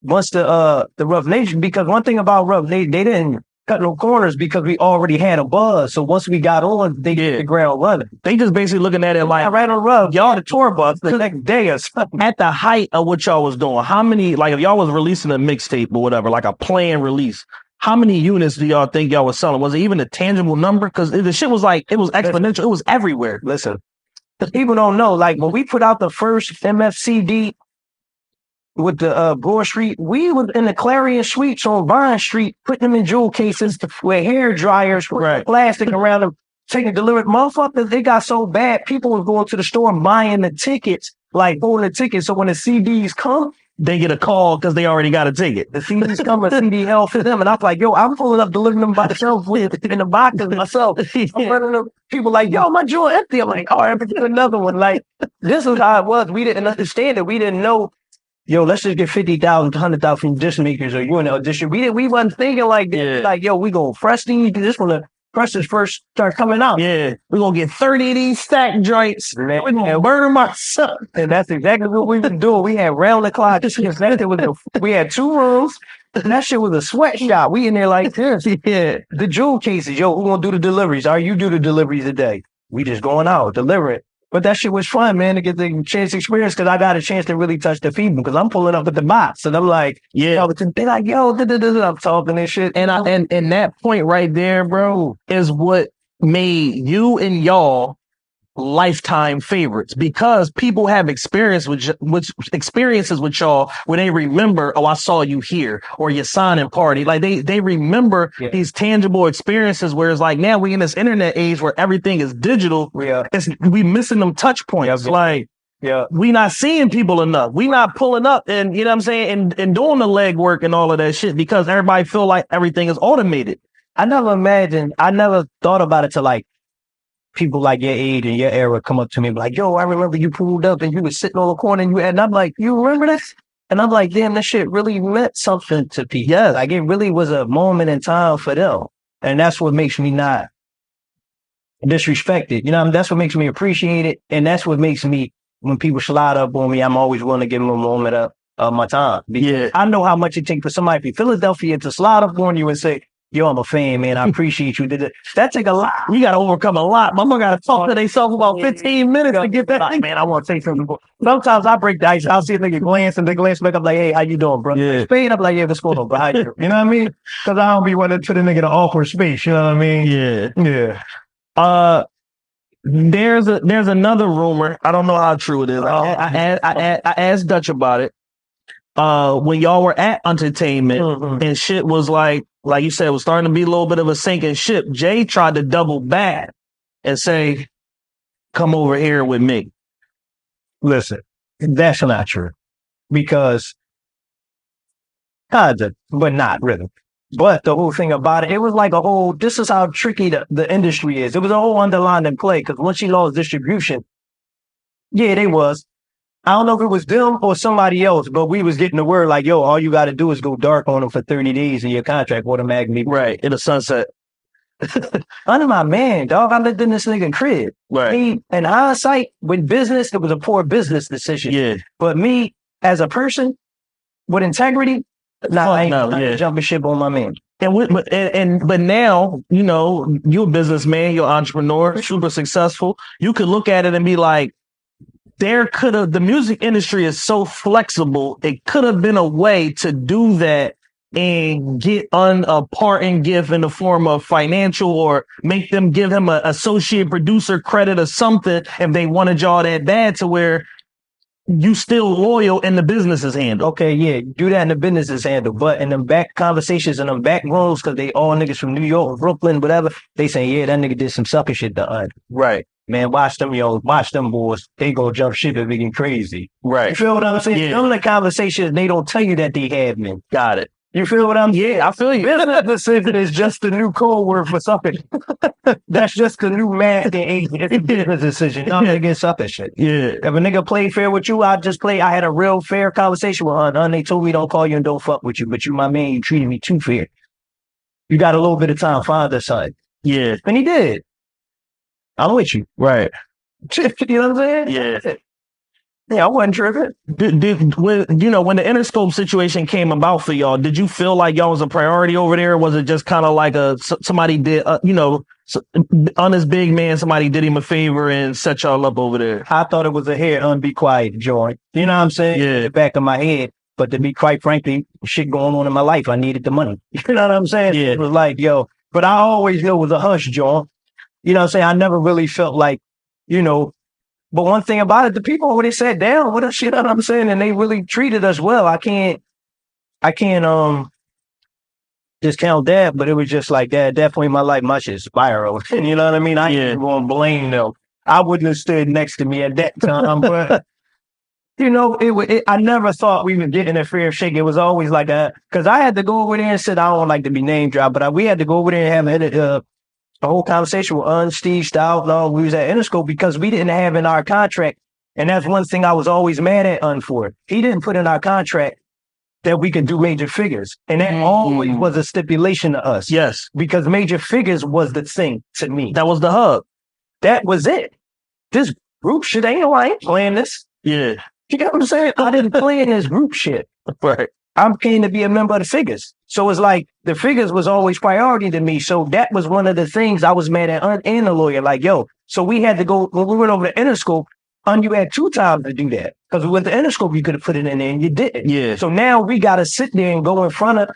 Speaker 4: once the Rough Nation, because one thing about Rough, they didn't cut no corners because we already had a buzz. So once we got on, they hit the ground running.
Speaker 3: They just basically looking at it like
Speaker 4: right on Rough, y'all the tour bus the next day or something.
Speaker 3: At the height of what y'all was doing, how many, like if y'all was releasing a mixtape or whatever, like a planned release, how many units do y'all think y'all was selling? Was it even a tangible number? Because the shit was like, it was exponential. It was everywhere.
Speaker 4: Listen, the people don't know, like when we put out the first MFCD with the Broad Street, we was in the Clarion Suites on Vine Street, putting them in jewel cases with hair dryers, plastic around them, taking delivered. Motherfuckers, they got so bad, people was going to the store buying the tickets, like holding the tickets. So when the CDs come,
Speaker 3: they get a call because they already got a ticket.
Speaker 4: The CDs come, a CD held for them. And I'm like, yo, I'm pulling up, delivering them by myself in the boxes myself. I'm running up, people like, yo, my drawer empty. I'm like, all right, but get another one. Like, this is how it was. We didn't understand it. We didn't know, yo, let's just get 50,000 to 100,000 from disc makers or you in the audition. We wasn't thinking like this. Like, yo, we gonna fresh these. This one, the presses first start coming out.
Speaker 3: Yeah, we're gonna get 30 of these stack joints. We're gonna burn them ourselves.
Speaker 4: And that's exactly what we been doing. We had round the clock. We had 2 rooms. And that shit was a sweatshop. We in there like this.
Speaker 3: Yeah.
Speaker 4: The jewel cases, yo, who gonna do the deliveries? You do the deliveries today. We just going out, delivering. But that shit was fun, man, to get the chance to experience, because I got a chance to really touch the people, because I'm pulling up with the box. And I'm like, they're like, yo, I'm talking this shit.
Speaker 3: And that point right there, bro, is what made you and y'all lifetime favorites, because people have experiences with y'all when they remember, oh, I saw you here, or your signing party. Like they remember these tangible experiences, whereas like now we in this internet age where everything is digital. We missing them touch points. We not seeing people enough. We not pulling up and, you know what I'm saying, and doing the leg work and all of that shit, because everybody feel like everything is automated.
Speaker 4: I never thought about it till like people like your age and your era come up to me and be like, yo, I remember you pulled up and you was sitting on the corner and I'm like, you remember this? And I'm like, damn, that shit really meant something to people.
Speaker 3: Yeah.
Speaker 4: Like it really was a moment in time for them. And that's what makes me not disrespected. You know, that's what makes me appreciate it. And that's what makes me, when people slide up on me, I'm always willing to give them a moment of my time. Because I know how much it takes for somebody from Philadelphia to slide up on you and say, yo, I'm a fan, man. I appreciate you. That take a lot.
Speaker 3: You got to overcome a lot. Mama got to talk to themselves about 15 minutes to get that.
Speaker 4: Like, man, I want to say something. Sometimes I break the ice. I'll see a nigga glance and they glance back. I'm like, hey, how you doing, bro?
Speaker 3: Yeah.
Speaker 4: Spade, I'm like, yeah, what's going on, bro? How you? You know what I mean? Because I don't be wanting to the nigga to offer space. You know what I mean?
Speaker 3: Yeah. Yeah. There's another rumor. I don't know how true it is. I asked Dutch about it. When y'all were at entertainment and shit was like you said, was starting to be a little bit of a sinking ship. Jay tried to double back and say, come over here with me.
Speaker 4: Listen, that's not true. Because kinda, but not really. But the whole thing about it, it was like this is how tricky the industry is. It was a whole underlying play, because once she lost distribution, yeah, they was. I don't know if it was them or somebody else, but we was getting the word like, yo, all you got to do is go dark on them for 30 days and your contract automatically.
Speaker 3: Right. In the sunset.
Speaker 4: Under my man, dog, I lived in this nigga crib.
Speaker 3: Right.
Speaker 4: Me, in hindsight, with business, it was a poor business decision.
Speaker 3: Yeah.
Speaker 4: But me, as a person, with integrity, I ain't jumping ship on my man.
Speaker 3: But now, you know, you're a businessman, you're an entrepreneur, super successful. You could look at it and be like, the music industry is so flexible. It could have been a way to do that and get a parting gift in the form of financial, or make them give him an associate producer credit or something if they wanted y'all that bad, to where you still loyal and the business is handled.
Speaker 4: Okay, yeah, do that and the business is handled. But in them back conversations and them back rooms, because they all niggas from New York, Brooklyn, whatever, they saying, yeah, that nigga did some sucker shit to us.
Speaker 3: Right.
Speaker 4: Man, watch them boys. They gonna jump shit if they get crazy.
Speaker 3: Right.
Speaker 4: You feel what I'm saying?
Speaker 3: Yeah.
Speaker 4: Some of the conversations, they don't tell you that they have, man.
Speaker 3: Got it.
Speaker 4: You feel what I'm saying?
Speaker 3: Yeah, I feel you.
Speaker 4: Business decision is just the new code word for something. That's just the new math and age. It's a business decision. Y'all niggas sucker shit.
Speaker 3: Yeah.
Speaker 4: If a nigga played fair with you, I had a real fair conversation with her. They told me don't call you and don't fuck with you, but you my man, you treated me too fair. You got a little bit of time, find us son.
Speaker 3: Yeah.
Speaker 4: And he did. I'm with you.
Speaker 3: Right.
Speaker 4: You know what I'm saying?
Speaker 3: Yeah.
Speaker 4: Yeah, I wasn't tripping.
Speaker 3: When the Interscope situation came about for y'all, did you feel like y'all was a priority over there? Or was it just kind of like somebody did, on this big man, somebody did him a favor and set y'all up over there?
Speaker 4: I thought it was a head unbe quiet joint. You know what I'm saying?
Speaker 3: Yeah.
Speaker 4: In the back of my head. But to be quite frankly, shit going on in my life, I needed the money. You know what I'm saying?
Speaker 3: Yeah.
Speaker 4: It was like, yo, but I always knew it was a hush joint. You know what I'm saying? I never really felt like, but one thing about it, the people when they sat down with us, you know what I'm saying, and they really treated us well. I can't discount that, but it was just like that. Definitely my life, my shit spiraled. And you know what I mean? I ain't gonna blame them. I wouldn't have stood next to me at that time, but I never thought we would get in a fair shake. It was always like because I had to go over there and sit. I don't like to be name dropped, but we had to go over there and have a whole conversation with Steve Styles. We was at Interscope because we didn't have in our contract. And that's one thing I was always mad at for. He didn't put in our contract that we could do Major Figgas. And that always was a stipulation to us.
Speaker 3: Yes.
Speaker 4: Because Major Figgas was the thing to me.
Speaker 3: That was the hub.
Speaker 4: That was it. This group shit, I ain't playing this.
Speaker 3: Yeah.
Speaker 4: You get what I'm saying? I didn't play in this group shit.
Speaker 3: Right.
Speaker 4: I'm paying to be a member of the Figgas. So it's like the Figgas was always priority to me. So that was one of the things I was mad at and the lawyer. Like, yo, so we had to go, when we went over to Interscope, you had 2 times to do that. Because we went to Interscope, you could have put it in there and you didn't.
Speaker 3: Yeah.
Speaker 4: So now we got to sit there and go in front of,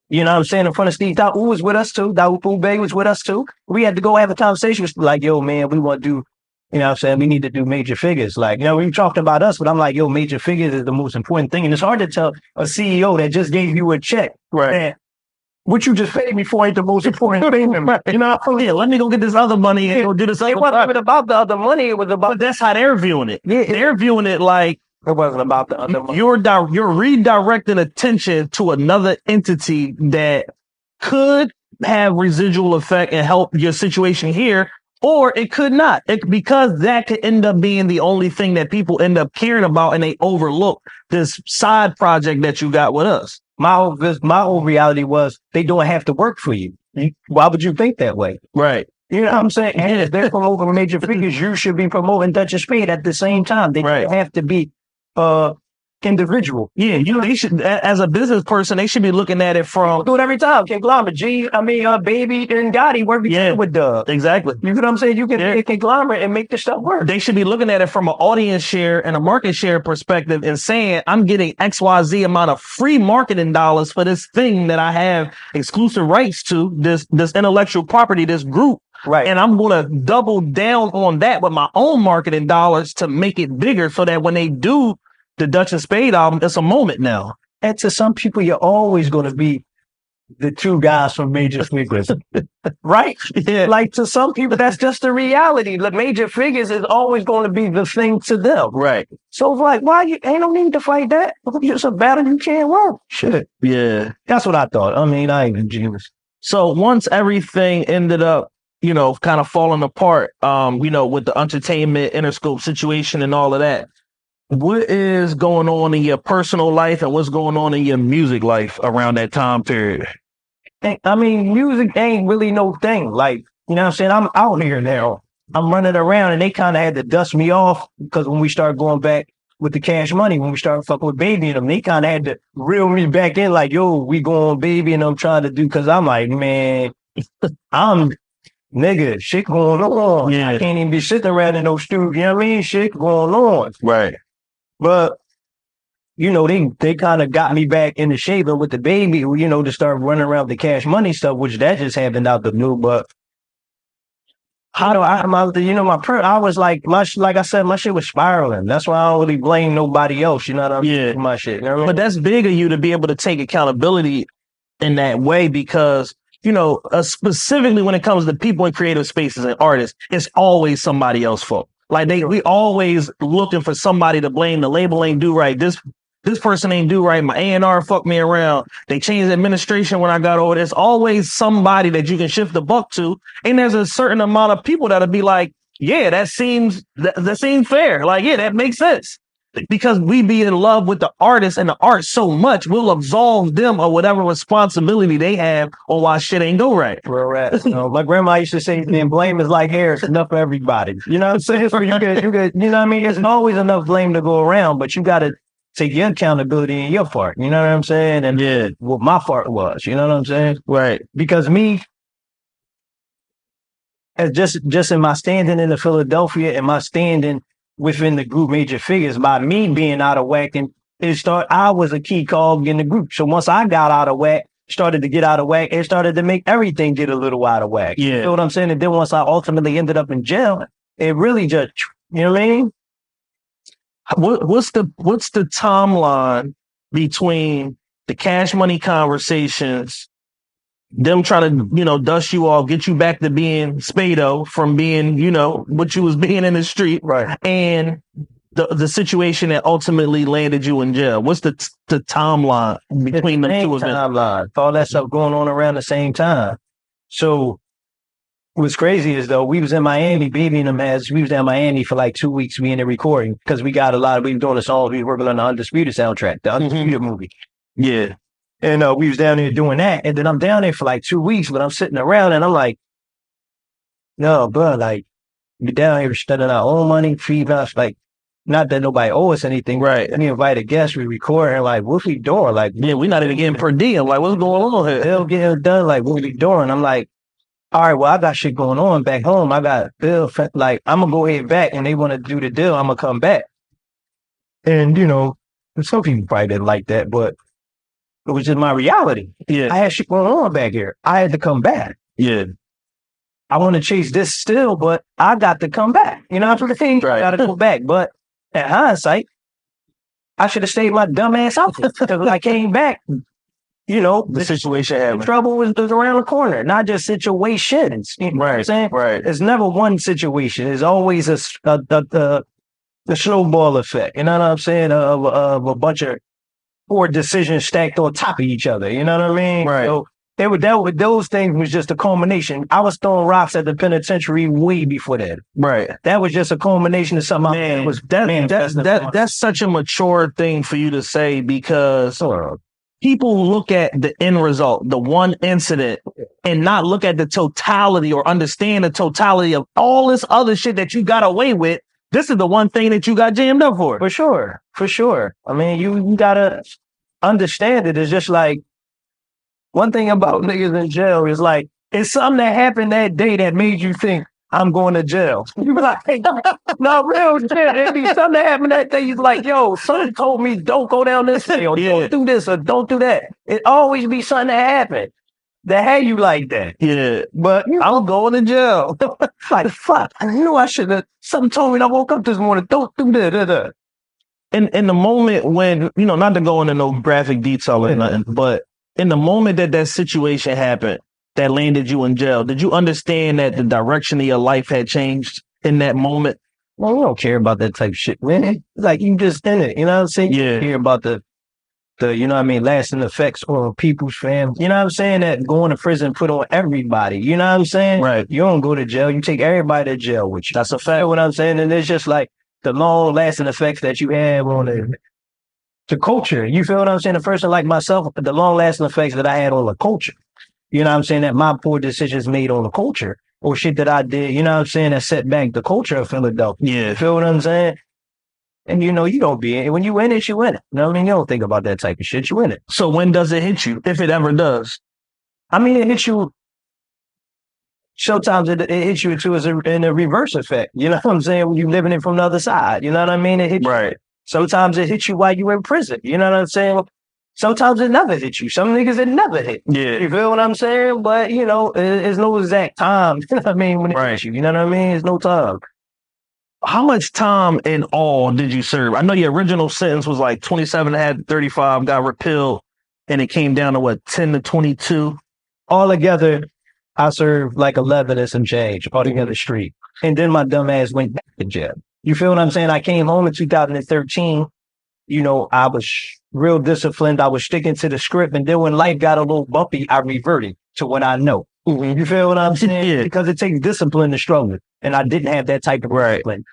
Speaker 4: you know what I'm saying, in front of Steve Dawu was with us too. Dawu Bay was with us too. We had to go have a conversation with like, yo, man, we want to do, you know what I'm saying? We need to do Major Figgas. Like, we talked about us, but I'm like, yo, Major Figgas is the most important thing. And it's hard to tell a CEO that just gave you a check.
Speaker 3: Right.
Speaker 4: Man, what you just paid me for ain't the most important thing. You know,
Speaker 3: let me go get this other money and go do this other.
Speaker 4: It wasn't even about the other money. It was about.
Speaker 3: But that's how they're viewing it.
Speaker 4: Yeah,
Speaker 3: they're viewing it like
Speaker 4: it wasn't about the other money.
Speaker 3: You're redirecting attention to another entity that could have residual effect and help your situation here, or it could not. Because that could end up being the only thing that people end up caring about, and they overlook this side project that you got with us.
Speaker 4: My whole reality was they don't have to work for you. Why would you think that way?
Speaker 3: Right.
Speaker 4: You know what I'm saying? And if they're promoting Major Figgas, you should be promoting Dutch and Spade at the same time. They have to be individual.
Speaker 3: Yeah, they should, as a business person, they should be looking at it from
Speaker 4: do it every time. Conglomerate, Baby and Gotti work together with Doug.
Speaker 3: Exactly.
Speaker 4: You know what I'm saying? You can be a conglomerate and make this stuff work.
Speaker 3: They should be looking at it from an audience share and a market share perspective and saying, I'm getting XYZ amount of free marketing dollars for this thing that I have exclusive rights to, this intellectual property, this group.
Speaker 4: Right.
Speaker 3: And I'm going to double down on that with my own marketing dollars to make it bigger so that when they do the Dutch and Spade album, it's a moment now.
Speaker 4: And to some people, you're always going to be the two guys from Major Figgas. Right?
Speaker 3: Yeah.
Speaker 4: Like to some people, that's just the reality. The Major Figgas is always going to be the thing to them.
Speaker 3: Right.
Speaker 4: So it's like, why you ain't no need to fight that? It's a battle you can't win. Shit.
Speaker 3: Yeah.
Speaker 4: That's what I thought. I mean, I ain't a genius.
Speaker 3: So once everything ended up, kind of falling apart, with the entertainment, Interscope situation and all of that, what is going on in your personal life and what's going on in your music life around that time period?
Speaker 4: I mean, music ain't really no thing. Like, you know what I'm saying? I'm out here now. I'm running around and they kind of had to dust me off because when we started going back with the Cash Money, when we started fucking with Baby and them, they kind of had to reel me back in like, yo, we going Baby and I'm trying to do, because I'm like, man, nigga, shit going on.
Speaker 3: Yeah.
Speaker 4: I can't even be sitting around in no studio. You know what I mean? Shit going on.
Speaker 3: Right.
Speaker 4: But, they kind of got me back in the shape of with the Baby, to start running around the Cash Money stuff, which that just happened out the blue. But how do I was like, like I said, my shit was spiraling. That's why I don't really blame nobody else. You know what I mean?
Speaker 3: Yeah.
Speaker 4: For my shit. You know what I mean?
Speaker 3: But that's big of you to be able to take accountability in that way because, specifically when it comes to people in creative spaces and artists, it's always somebody else's fault. Like we always looking for somebody to blame. The label ain't do right. This person ain't do right. My A&R fucked me around. They changed administration when I got over. There's always somebody that you can shift the buck to. And there's a certain amount of people that'll be like, yeah, that seems fair. Like, yeah, that makes sense. Because we be in love with the artist and the art so much, we'll absolve them of whatever responsibility they have on why shit ain't go right.
Speaker 4: Real rap. My grandma used to say, man, blame is like hair. It's enough for everybody. You know what I'm saying? So you get, you know what I mean? There's always enough blame to go around, but you got to take your accountability in your part. You know what I'm saying? And what my part was, you know what I'm saying?
Speaker 3: Right.
Speaker 4: Because me, as just in my standing in the Philadelphia and my standing within the group Major Figgas, by me being out of whack, and I was a key cog in the group. So once I got out of whack, started to get out of whack, it started to make everything get a little out of whack.
Speaker 3: Yeah.
Speaker 4: You know what I'm saying? And then once I ultimately ended up in jail, it really just, you know what I mean?
Speaker 3: What's the timeline between the Cash Money conversations, them trying to, dust you off, get you back to being Spade O from being, what you was being in the street,
Speaker 4: right?
Speaker 3: And the situation that ultimately landed you in jail? What's the timeline between the two of them?
Speaker 4: Timeline. All that stuff going on around the same time. So what's crazy is though, we was in Miami, Baby and them we was down in Miami for like 2 weeks, we in the recording, because we were doing the songs, we were working on the Undisputed soundtrack, the Undisputed movie.
Speaker 3: Yeah.
Speaker 4: And we was down there doing that. And then I'm down there for like 2 weeks, but I'm sitting around and I'm like, no, bro, like, we down here spending our own money, feeding us, like, not that nobody owe us anything.
Speaker 3: Right.
Speaker 4: We invite a guest, we record, and like, what we doing? Like,
Speaker 3: yeah, we not even getting per diem. Like, what's going on here?
Speaker 4: They'll get it done. Like, what we doing? I'm like, all right, well, I got shit going on back home. I got bill. Like, I'm gonna go ahead back, and they want to do the deal. I'm gonna come back. And some people probably didn't like that, but it was just my reality.
Speaker 3: Yeah,
Speaker 4: I had shit going on back here. I had to come back.
Speaker 3: Yeah,
Speaker 4: I want to chase this still, but I got to come back. You know what I'm saying?
Speaker 3: Right.
Speaker 4: I got to go back. But at hindsight, I should have stayed my dumb ass out there because I came back.
Speaker 3: The situation happened.
Speaker 4: The trouble was around the corner, not just situations. You know what I'm saying?
Speaker 3: Right.
Speaker 4: It's never one situation. It's always a snowball effect. You know what I'm saying? Of a bunch of poor decisions stacked on top of each other. You know what I mean?
Speaker 3: Right.
Speaker 4: So they were dealt with those things was just a culmination. I was throwing rocks at the penitentiary way before that.
Speaker 3: Right.
Speaker 4: That was just a culmination of something.
Speaker 3: That's such a mature thing for you to say, because people look at the end result, the one incident, and not look at the totality or understand the totality of all this other shit that you got away with, this is the one thing that you got jammed up for.
Speaker 4: For sure. For sure. I mean, you gotta understand it. It's just like, one thing about niggas in jail is like, it's something that happened that day that made you think, I'm going to jail. You be like, hey, no, real shit. It be something that happened that day. You like, yo, someone told me don't go down this way, or don't do this, or don't do that. It always be something that happened that had you like that.
Speaker 3: Yeah.
Speaker 4: But
Speaker 3: I'm going to jail.
Speaker 4: like, fuck, I knew I should have. Something told me when I woke up this morning, don't do that.
Speaker 3: In the moment when, not to go into no graphic detail or nothing, but in the moment that situation happened, that landed you in jail, did you understand that the direction of your life had changed in that moment?
Speaker 4: Well, we don't care about that type of shit, man. It's like, you just in it, you know what I'm saying?
Speaker 3: Yeah.
Speaker 4: You hear about the lasting effects on people's families. You know what I'm saying? That going to prison put on everybody. You know what I'm saying?
Speaker 3: Right.
Speaker 4: You don't go to jail. You take everybody to jail with you.
Speaker 3: That's a fact.
Speaker 4: You know what I'm saying? And it's just like the long lasting effects that you have on the culture. You feel what I'm saying? A person like myself, the long lasting effects that I had on the culture. You know what I'm saying? That my poor decisions made on the culture or shit that I did, you know what I'm saying? That set back the culture of Philadelphia.
Speaker 3: Yeah.
Speaker 4: You feel what I'm saying? And you don't be in it. When you win it, you win it. You know what I mean? You don't think about that type of shit. You win it.
Speaker 3: So when does it hit you, if it ever does?
Speaker 4: I mean, it hits you. Sometimes it hits you too in a reverse effect. You know what I'm saying? When you're living it from the other side. You know what I mean? It hits you. Sometimes it hits you while you're in prison. You know what I'm saying? Sometimes it never hits you. Some niggas it never hit.
Speaker 3: Yeah.
Speaker 4: You feel what I'm saying? But, there's no exact time. You know what I mean? When it hits you. You know what I mean? There's no time.
Speaker 3: How much time in all did you serve? I know your original sentence was like 27 and a half to 35, got repealed, and it came down to 10 to 22?
Speaker 4: Altogether, I served like 11 and some change altogether straight. And then my dumb ass went back to jail. You feel what I'm saying? I came home in 2013. I was real disciplined. I was sticking to the script. And then when life got a little bumpy, I reverted to what I know. You feel what I'm saying?
Speaker 3: Yeah.
Speaker 4: Because it takes discipline to struggle. And I didn't have that type of discipline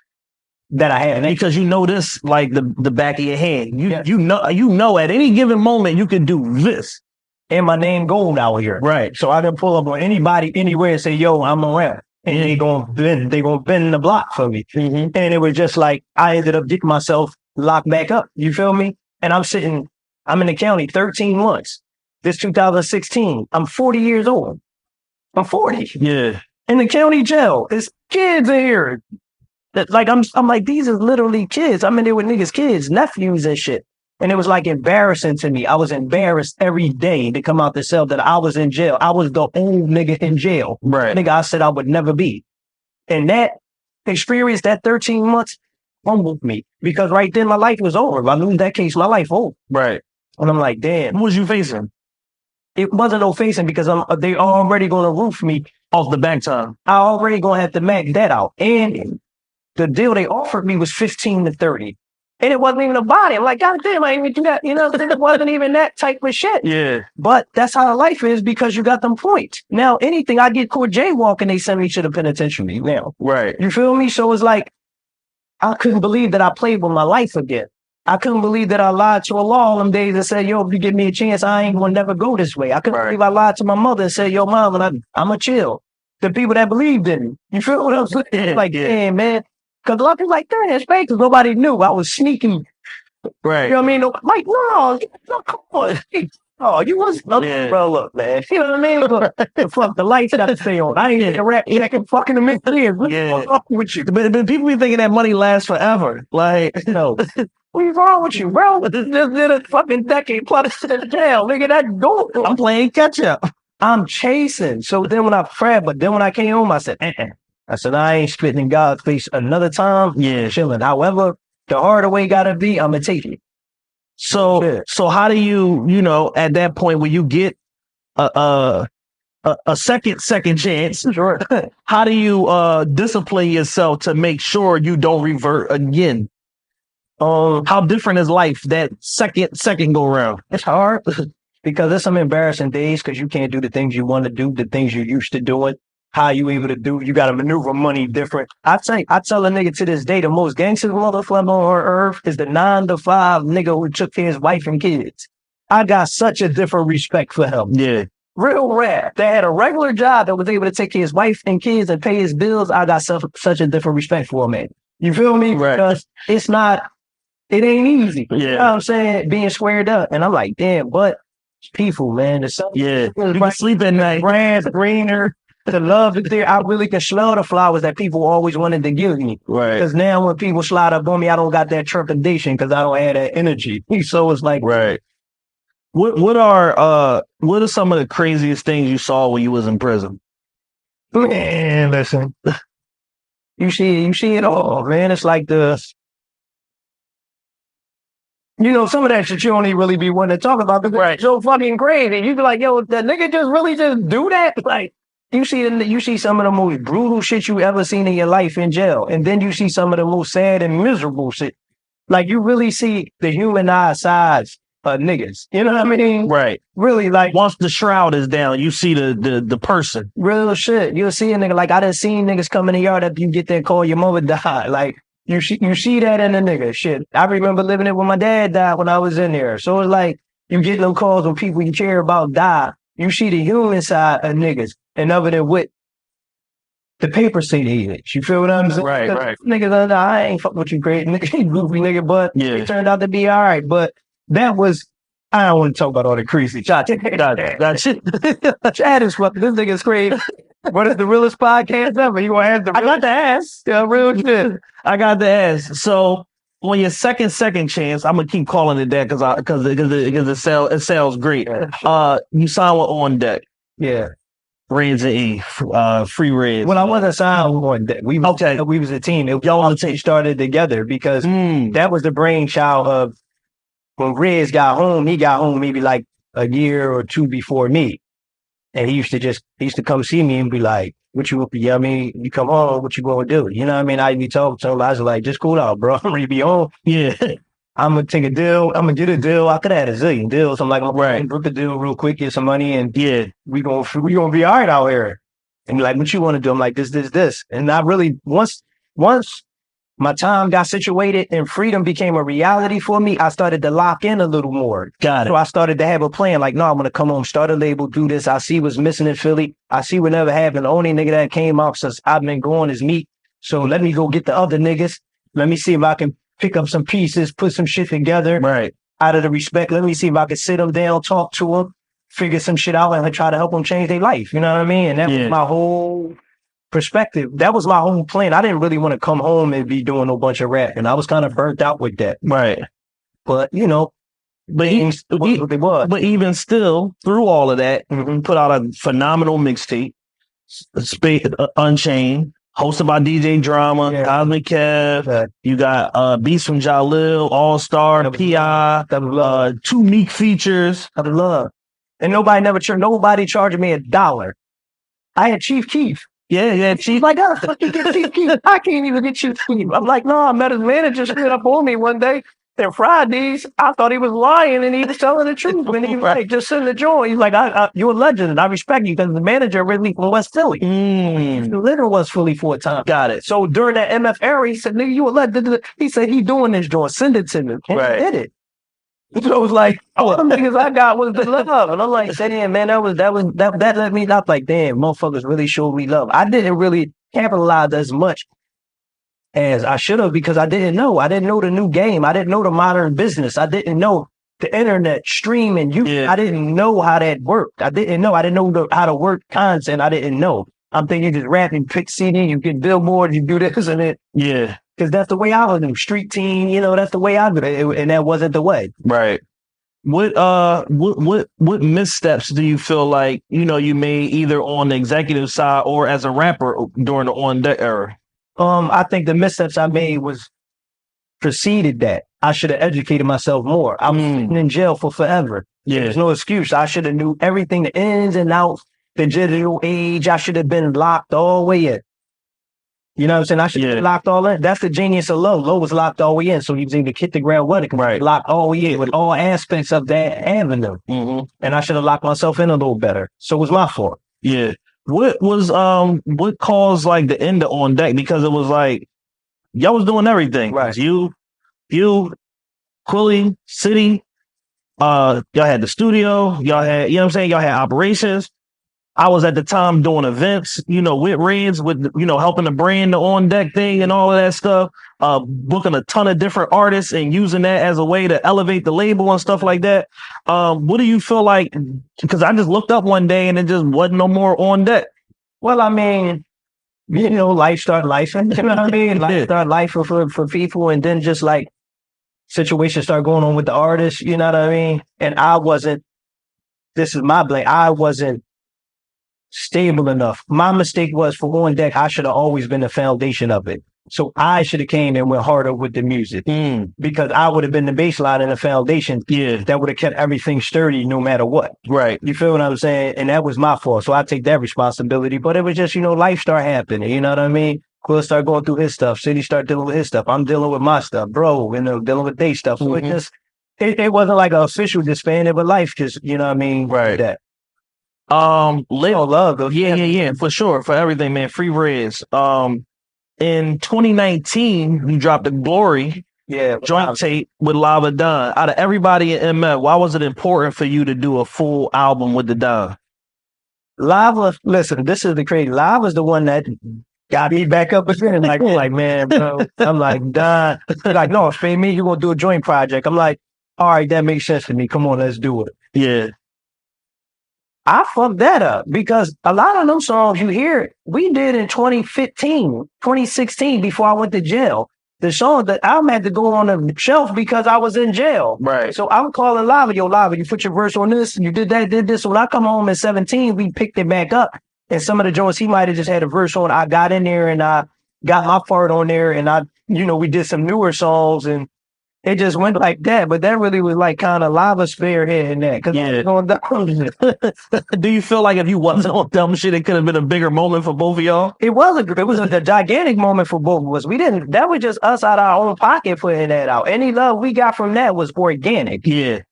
Speaker 4: that I had.
Speaker 3: Because you know this like the back of your hand. You know at any given moment you can do this.
Speaker 4: And my name gold out here.
Speaker 3: Right.
Speaker 4: So I can pull up on anybody anywhere and say, yo, I'm around. And they gonna bend the block for me.
Speaker 3: Mm-hmm.
Speaker 4: And it was just like I ended up getting myself locked back up. You feel me? And I'm in the county 13 months. This 2016. I'm 40 years old. I'm 40.
Speaker 3: Yeah.
Speaker 4: In the county jail. There's kids in here. Like I'm like, these are literally kids. I'm in there with niggas' kids, nephews and shit. And it was like embarrassing to me. I was embarrassed every day to come out the cell that I was in jail. I was the old nigga in jail.
Speaker 3: Right.
Speaker 4: Nigga I said I would never be. And that experience, that 13 months, humbled me. Because right then my life was over. If I lose that case, my life over.
Speaker 3: Right.
Speaker 4: And I'm like, damn.
Speaker 3: What was you facing?
Speaker 4: It wasn't no facing because they already going to roof me
Speaker 3: Off the bank time.
Speaker 4: I already going to have to max that out. And the deal they offered me was 15 to 30. And it wasn't even a body. I'm like, God damn, I ain't even do that. It wasn't even that type of shit.
Speaker 3: Yeah.
Speaker 4: But that's how life is because you got them points. Now, anything I get caught jaywalking, they send me to the penitentiary now.
Speaker 3: Right.
Speaker 4: You feel me? So it's like, I couldn't believe that I played with my life again. I couldn't believe that I lied to Allah all them days and said, yo, if you give me a chance, I ain't gonna never go this way. I couldn't believe I lied to my mother and said, yo, mom, I'm a chill. The people that believed in me. You feel what I'm saying? Like, damn, man. Because a lot of people like, damn, that's fake, because nobody knew. I was sneaking.
Speaker 3: Right.
Speaker 4: You know what I mean? Like, no, come on. Oh, you was, bro, look, man. You know what I mean? Look, the lights got to stay on. I ain't in a rap checking fucking a minute. What's up with you?
Speaker 3: But people be thinking that money lasts forever. Like,
Speaker 4: what's wrong with you, bro? Just did a fucking decade plus in jail. Nigga, that's gold.
Speaker 3: I'm playing catch up.
Speaker 4: I'm chasing. So then when I came home, I said, I said, I ain't spitting in God's face another time.
Speaker 3: Yeah.
Speaker 4: Chilling. However, the harder way gotta be, I'm gonna take it.
Speaker 3: So how do you, at that point when you get a second chance,
Speaker 4: Sure.
Speaker 3: how do you discipline yourself to make sure you don't revert again? How different is life that second go around?
Speaker 4: It's hard because there's some embarrassing days because you can't do the things you want to do, the things you're used to doing. How you able to do? You got to maneuver money different. I tell a nigga to this day, the most gangster motherfucker on earth is the 9 to 5 nigga who took care of his wife and kids. I got such a different respect for him.
Speaker 3: Yeah.
Speaker 4: real rap, that had a regular job that was able to take care of his wife and kids and pay his bills, I got such a different respect for him, man. You feel me?
Speaker 3: Right.
Speaker 4: Because it ain't easy.
Speaker 3: Yeah.
Speaker 4: You know what I'm saying? Being squared up. And I'm like, damn, but it's peaceful, man. The sun,
Speaker 3: Yeah. You can sleep at night.
Speaker 4: grass greener. The love is there. I really can smell the flowers that people always wanted to give me.
Speaker 3: Right.
Speaker 4: Because now when people slide up on me, I don't got that trepidation because I don't have that energy. So it's like,
Speaker 3: right. What are some of the craziest things you saw when you was in prison?
Speaker 4: man, listen, you see it all, man. It's like some of that shit you don't even really be wanting to talk about because it's so fucking crazy. You be like, yo, the nigga just really just do that? Like, you see some of the most brutal shit you ever seen in your life in jail. And then you see some of the most sad and miserable shit. Like, you really see the humanized sides of niggas. You know what I mean?
Speaker 3: Right.
Speaker 4: Really, like,
Speaker 3: once the shroud is down, you see the person.
Speaker 4: Real shit. You'll see a nigga, like, I done seen niggas come in the yard after you get there, call your mother died. Like, you see that in the nigga. Shit. I remember living it when my dad died when I was in there. So it's like, you get them calls when people you care about die. You see the human side of niggas. And other than what the paper say they is. You feel what I'm saying?
Speaker 3: Right.
Speaker 4: Niggas, I ain't fuck with you, great nigga, you goofy nigga, but it turned out to be all right. But that was, I don't want to talk about all the crazy shots.
Speaker 3: That shit.
Speaker 4: Chad is fucking, this nigga's crazy. What is the realest podcast ever? You gonna ask the
Speaker 3: I got the ass.
Speaker 4: Yeah, real shit.
Speaker 3: I got the ass. So on your second chance, I'm gonna keep calling it that because it sounds great. You signed with On Deck.
Speaker 4: Yeah.
Speaker 3: Reds and E, Free Reds.
Speaker 4: Well, I wasn't signed on that. We was a team. Y'all on the team started together because that was the brainchild of when Reds got home. He got home maybe like a year or two before me, and he used to come see me and be like, "What you you come home? What you gonna do?" You know what I mean? I'd be talking to him. I was like, "Just cool out, bro. I'm ready to be home."
Speaker 3: Yeah.
Speaker 4: I'm gonna take a deal. I'm gonna get a deal. I could have had a zillion deals. I'm like, I'm gonna book a deal real quick, get some money, and we gonna be all right out here. And like, what you want to do? I'm like, this. And I really once my time got situated and freedom became a reality for me, I started to lock in a little more.
Speaker 3: Got it.
Speaker 4: So I started to have a plan. Like, no, I'm gonna come home, start a label, do this. I see what's missing in Philly. I see what never happened. The only nigga that came out since I've been going is me. So let me go get the other niggas. Let me see if I can pick up some pieces, put some shit together.
Speaker 3: Right.
Speaker 4: Out of the respect, let me see if I can sit them down, talk to them, figure some shit out, and try to help them change their life. You know what I mean? And that was my whole perspective. That was my whole plan. I didn't really want to come home and be doing a bunch of rap, and I was kind of burnt out with that.
Speaker 3: Right.
Speaker 4: But but
Speaker 3: even still, through all of that, put out a phenomenal mixtape, Spade Unchained. Hosted by DJ Drama, Cosmic Kev. You got Beats from Jalil, All Star, P.I., 2 Meek features.
Speaker 4: Out of love. And nobody charged me $1. I had Chief Keef.
Speaker 3: Yeah, Chief.
Speaker 4: Like, I fucking get Chief Keef. I can't even get Chief Keef. I'm like, no, I met his manager straight up on me one day. And Fridays, I thought he was lying and he was telling the truth. And he was like, just send the joint. He's like, you're a legend and I respect you because the manager originally from West Philly. He lived in West Philly for a time.
Speaker 3: Got it.
Speaker 4: So during that MF era, he said, nigga, you a legend. He said, he doing this joint. Send it to me. And he did it. So it was like, all the niggas I got was the love. And I'm like, damn, man, that let me, I was like, damn, motherfuckers really showed me love. I didn't really capitalize as much as I should have because I didn't know. I didn't know the new game. I didn't know the modern business. I didn't know the internet streaming. I didn't know how that worked. I didn't know how to work content. I didn't know. I'm thinking just rapping, pick CD, you get billboards, you do this and it.
Speaker 3: Yeah.
Speaker 4: Because that's the way I was doing. Street team, that's the way I do it. And that wasn't the way.
Speaker 3: Right. What missteps do you feel like, you made either on the executive side or as a rapper during the On Deck era?
Speaker 4: I think the missteps I made preceded that. I should have educated myself more. I was sitting in jail for forever.
Speaker 3: Yeah.
Speaker 4: There's no excuse. I should have knew everything, the ins and outs, the digital age. I should have been locked all the way in. You know what I'm saying? I should have been locked all in. That's the genius of Low. Low was locked all the way in. So he was able to hit the ground running. Right. Locked all the way in with all aspects of that avenue. And I should have locked myself in a little better. So it was my fault.
Speaker 3: Yeah. What caused like the end of On Deck? Because it was like y'all was doing everything.
Speaker 4: Right.
Speaker 3: You, Quilly, City, Y'all had the studio, y'all had, you know what I'm saying? Y'all had operations. I was at the time doing events, with Reds, with, helping the brand, the on deck thing and all of that stuff, booking a ton of different artists and using that as a way to elevate the label and stuff like that. What do you feel like? Because I just looked up one day and it just wasn't no more on deck.
Speaker 4: Well, I mean, life started life. You know what I mean? Life started life for people. And then just like situations start going on with the artists, you know what I mean? And this is my blame. I wasn't stable enough. My mistake was for on deck, I should have always been the foundation of it. So I should have came and went harder with the music because I would have been the baseline and the foundation that would have kept everything sturdy no matter what.
Speaker 3: Right.
Speaker 4: You feel what I'm saying? And that was my fault. So I take that responsibility. But it was just, life start happening. You know what I mean? Quill start going through his stuff. City start dealing with his stuff. I'm dealing with my stuff, bro. Dealing with their stuff. So it wasn't like an official disbanded, but life just, you know what I mean?
Speaker 3: Right.
Speaker 4: That.
Speaker 3: Love though. Yeah, for sure. For everything, man. Free Reds. In 2019, you dropped the Glory joint tape with Lava Don. Out of everybody in MF, why was it important for you to do a full album with the Don?
Speaker 4: Lava, listen, this is the crazy. Lava's the one that got me back up again. Like, man, bro. I'm like, Don. Like, no, Spade, me, you're going to do a joint project. I'm like, all right, that makes sense to me. Come on, let's do it.
Speaker 3: Yeah.
Speaker 4: I fucked that up because a lot of them songs you hear, we did in 2015, 2016 before I went to jail. The song, the album had to go on the shelf because I was in jail.
Speaker 3: Right.
Speaker 4: So I'm calling Lava, yo, Lava, you put your verse on this, you did that, did this. So when I come home at 17, we picked it back up. And some of the joints he might have just had a verse on. I got in there and I got my part on there and we did some newer songs and it just went like that, but that really was like kind of Lava spearheading that.
Speaker 3: Do you feel like if you wasn't on dumb shit, it could have been a bigger moment for both of y'all?
Speaker 4: It was a gigantic moment for both of us. That was just us out our own pocket putting that out. Any love we got from that was organic.
Speaker 3: Yeah.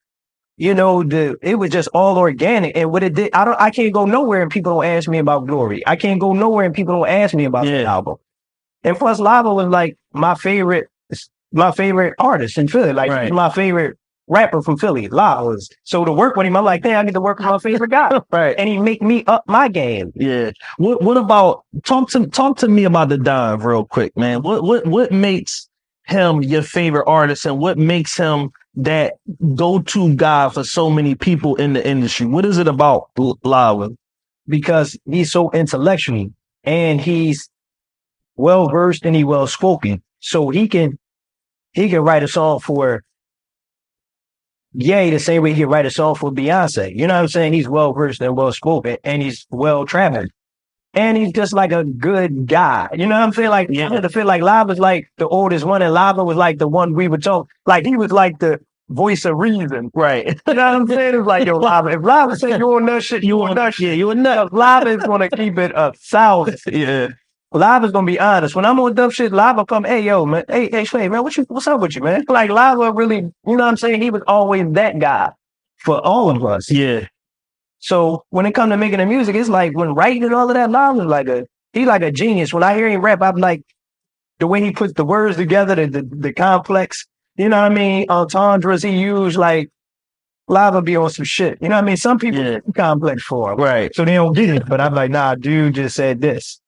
Speaker 4: It was just all organic. And what it did, I can't go nowhere and people don't ask me about Glory. I can't go nowhere and people don't ask me about the album. And plus Lava was like my favorite artist in Philly. Like my favorite rapper from Philly, Lava. So to work with him, I'm like, man, I get to work with my favorite guy.
Speaker 3: Right.
Speaker 4: And he make me up my game.
Speaker 3: Yeah. What about talk to me about the Don real quick, man. What makes him your favorite artist and what makes him that go-to guy for so many people in the industry? What is it about Lava?
Speaker 4: Because he's so intellectual and he's well versed and he's well spoken. So he can write a song for Ye the same way he can write a song for Beyonce. You know what I'm saying? He's well versed and well spoken and he's well traveled. And he's just like a good guy. You know what I'm saying? Like, I had to feel like Lava's like the oldest one and Lava was like the one we would talk. Like, he was like the voice of reason.
Speaker 3: Right.
Speaker 4: You know what I'm saying? It's like, yo, Lava, if Lava said you on that shit, you on that shit.
Speaker 3: Yeah, you a nut.
Speaker 4: Lava is going to keep it 1,000.
Speaker 3: Yeah.
Speaker 4: Lava's gonna be honest. When I'm on dumb shit, Lava come, hey yo, man, hey Slade, man, what's up with you, man? Like Lava really, you know what I'm saying? He was always that guy for all of us.
Speaker 3: Yeah.
Speaker 4: So when it comes to making the music, it's like when writing and all of that, Lava's he's like a genius. When I hear him rap, I'm like, the way he puts the words together, the complex, you know what I mean? Entendres he used, like Lava be on some shit. You know what I mean? Some people complex for him.
Speaker 3: Right.
Speaker 4: So they don't get it. But I'm like, nah, dude just said this.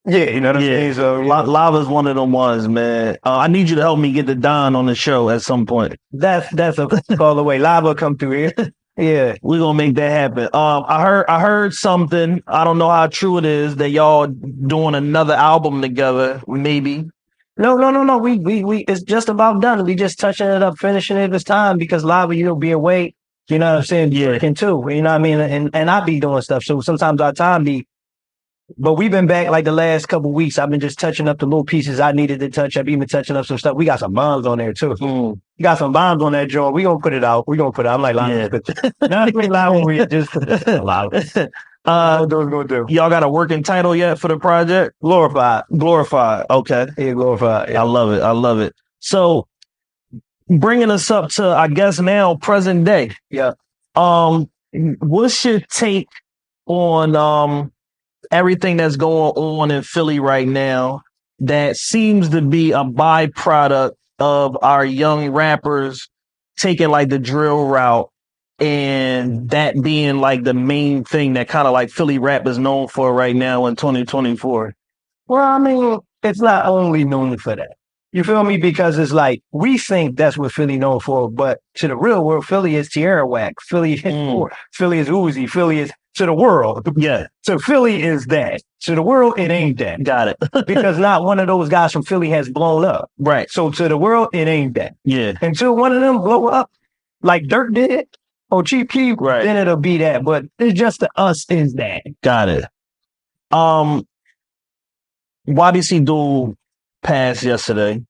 Speaker 4: Yeah, you know what I'm saying? So
Speaker 3: Lava's one of them ones, man. I need you to help me get the Don on the show at some point.
Speaker 4: That's a call away. Lava come through here. Yeah,
Speaker 3: we're gonna make that happen. I heard something. I don't know how true it is that y'all doing another album together. Maybe.
Speaker 4: No. We it's just about done. We just touching it up, finishing it this time because Lava, be away. You know what I'm saying? Yeah, can too. You know what I mean? And I be doing stuff. So sometimes our time be. But we've been back like the last couple of weeks. I've been just touching up the little pieces I needed to touch up, even touching up some stuff. We got some bombs on there too. We got some bombs on that joint. We gonna put it out. I'm like, nothing loud. We just loud. Gonna do.
Speaker 3: Y'all got a working title yet for the project?
Speaker 4: Glorified.
Speaker 3: Okay.
Speaker 4: Yeah, Glorified. Yeah.
Speaker 3: I love it. So bringing us up to, I guess now present day.
Speaker 4: Yeah.
Speaker 3: What's your take on everything that's going on in Philly right now that seems to be a byproduct of our young rappers taking like the drill route and that being like the main thing that kind of like Philly rap is known for right now in 2024?
Speaker 4: Well, I mean, it's not only known for that. You feel me? Because it's like, we think that's what Philly known for, but to the real world, Philly is Tierra Whack. Philly is Philly is Uzi. Philly is to the world.
Speaker 3: Yeah.
Speaker 4: So Philly is that. To the world, it ain't that.
Speaker 3: Got it.
Speaker 4: Because not one of those guys from Philly has blown up.
Speaker 3: Right.
Speaker 4: So to the world, it ain't that.
Speaker 3: Yeah.
Speaker 4: Until one of them blow up, like Dirk did, or Chief Keef,
Speaker 3: right,
Speaker 4: then it'll be that. But it's just to us is that.
Speaker 3: Got it. YBC Duel passed yesterday.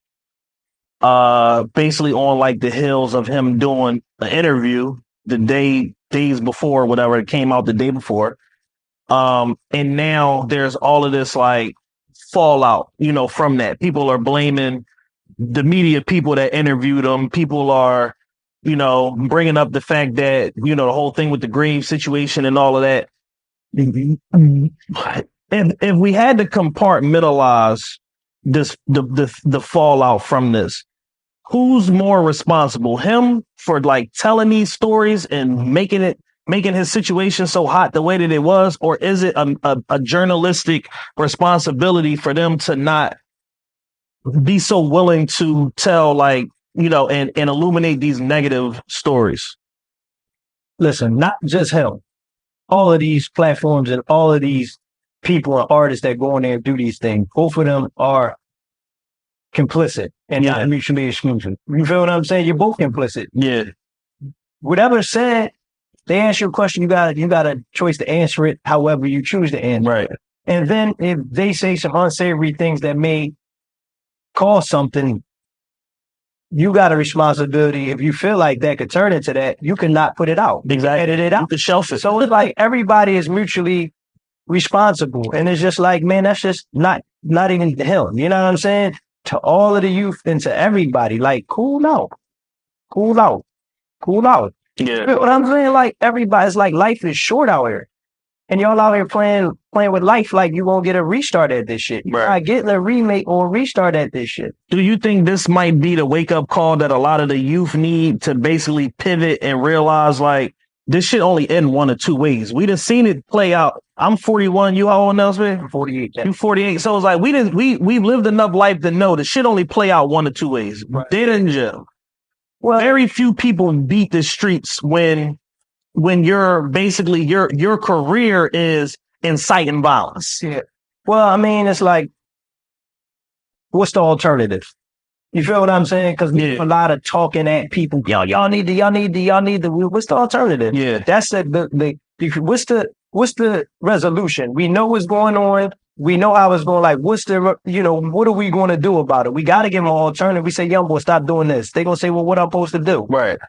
Speaker 3: Basically on like the heels of him doing an interview the days before, whatever, it came out the day before. And now there's all of this like fallout, you know, from that. People are blaming the media people that interviewed him. People are, you know, bringing up the fact that, you know, the whole thing with the grave situation and all of that. If we had to compartmentalize this, the fallout from this, who's more responsible? Him for like telling these stories and making his situation so hot the way that it was, or is it a journalistic responsibility for them to not be so willing to tell, like, you know, and illuminate these negative stories?
Speaker 4: Listen, not just him. All of these platforms and all of these people and artists that go in there and do these things, both of them are complicit and not mutually exclusive. You feel what I'm saying? You're both complicit.
Speaker 3: Yeah.
Speaker 4: Whatever said, they ask you a question, you got a choice to answer it however you choose to answer.
Speaker 3: Right.
Speaker 4: And then if they say some unsavory things that may cause something, you got a responsibility. If you feel like that could turn into that, you cannot put it out.
Speaker 3: Exactly.
Speaker 4: Edit it out.
Speaker 3: You can shelf it.
Speaker 4: So it's like everybody is mutually responsible. And it's just like, man, that's just not even him. You know what I'm saying? To all of the youth and to everybody, like, cool out. Yeah. You know what I'm saying? Like, everybody's like, life is short out here. And y'all out here playing with life like you won't get a restart at this shit. You're not getting a remake or a restart at this shit.
Speaker 3: Do you think this might be the wake-up call that a lot of the youth need to basically pivot and realize, like, this shit only end one of two ways? We done seen it play out. I'm 41. You how old else, man?
Speaker 4: I'm 48.
Speaker 3: You 48. So it's like we've lived enough life to know the shit only play out one of two ways.
Speaker 4: Right.
Speaker 3: Dead in jail.
Speaker 4: Well,
Speaker 3: very few people beat the streets when you're basically your career is inciting violence.
Speaker 4: Yeah. Well, I mean, it's like, what's the alternative? You feel what I'm saying? Because a lot of talking at people. Y'all need to. What's the alternative?
Speaker 3: Yeah.
Speaker 4: That's what's the resolution? We know what's going on. We know how it's going. Like, what are we going to do about it? We got to give them an alternative. We say, young boy, stop doing this. They going to say, well, what I'm supposed to do?
Speaker 3: Right.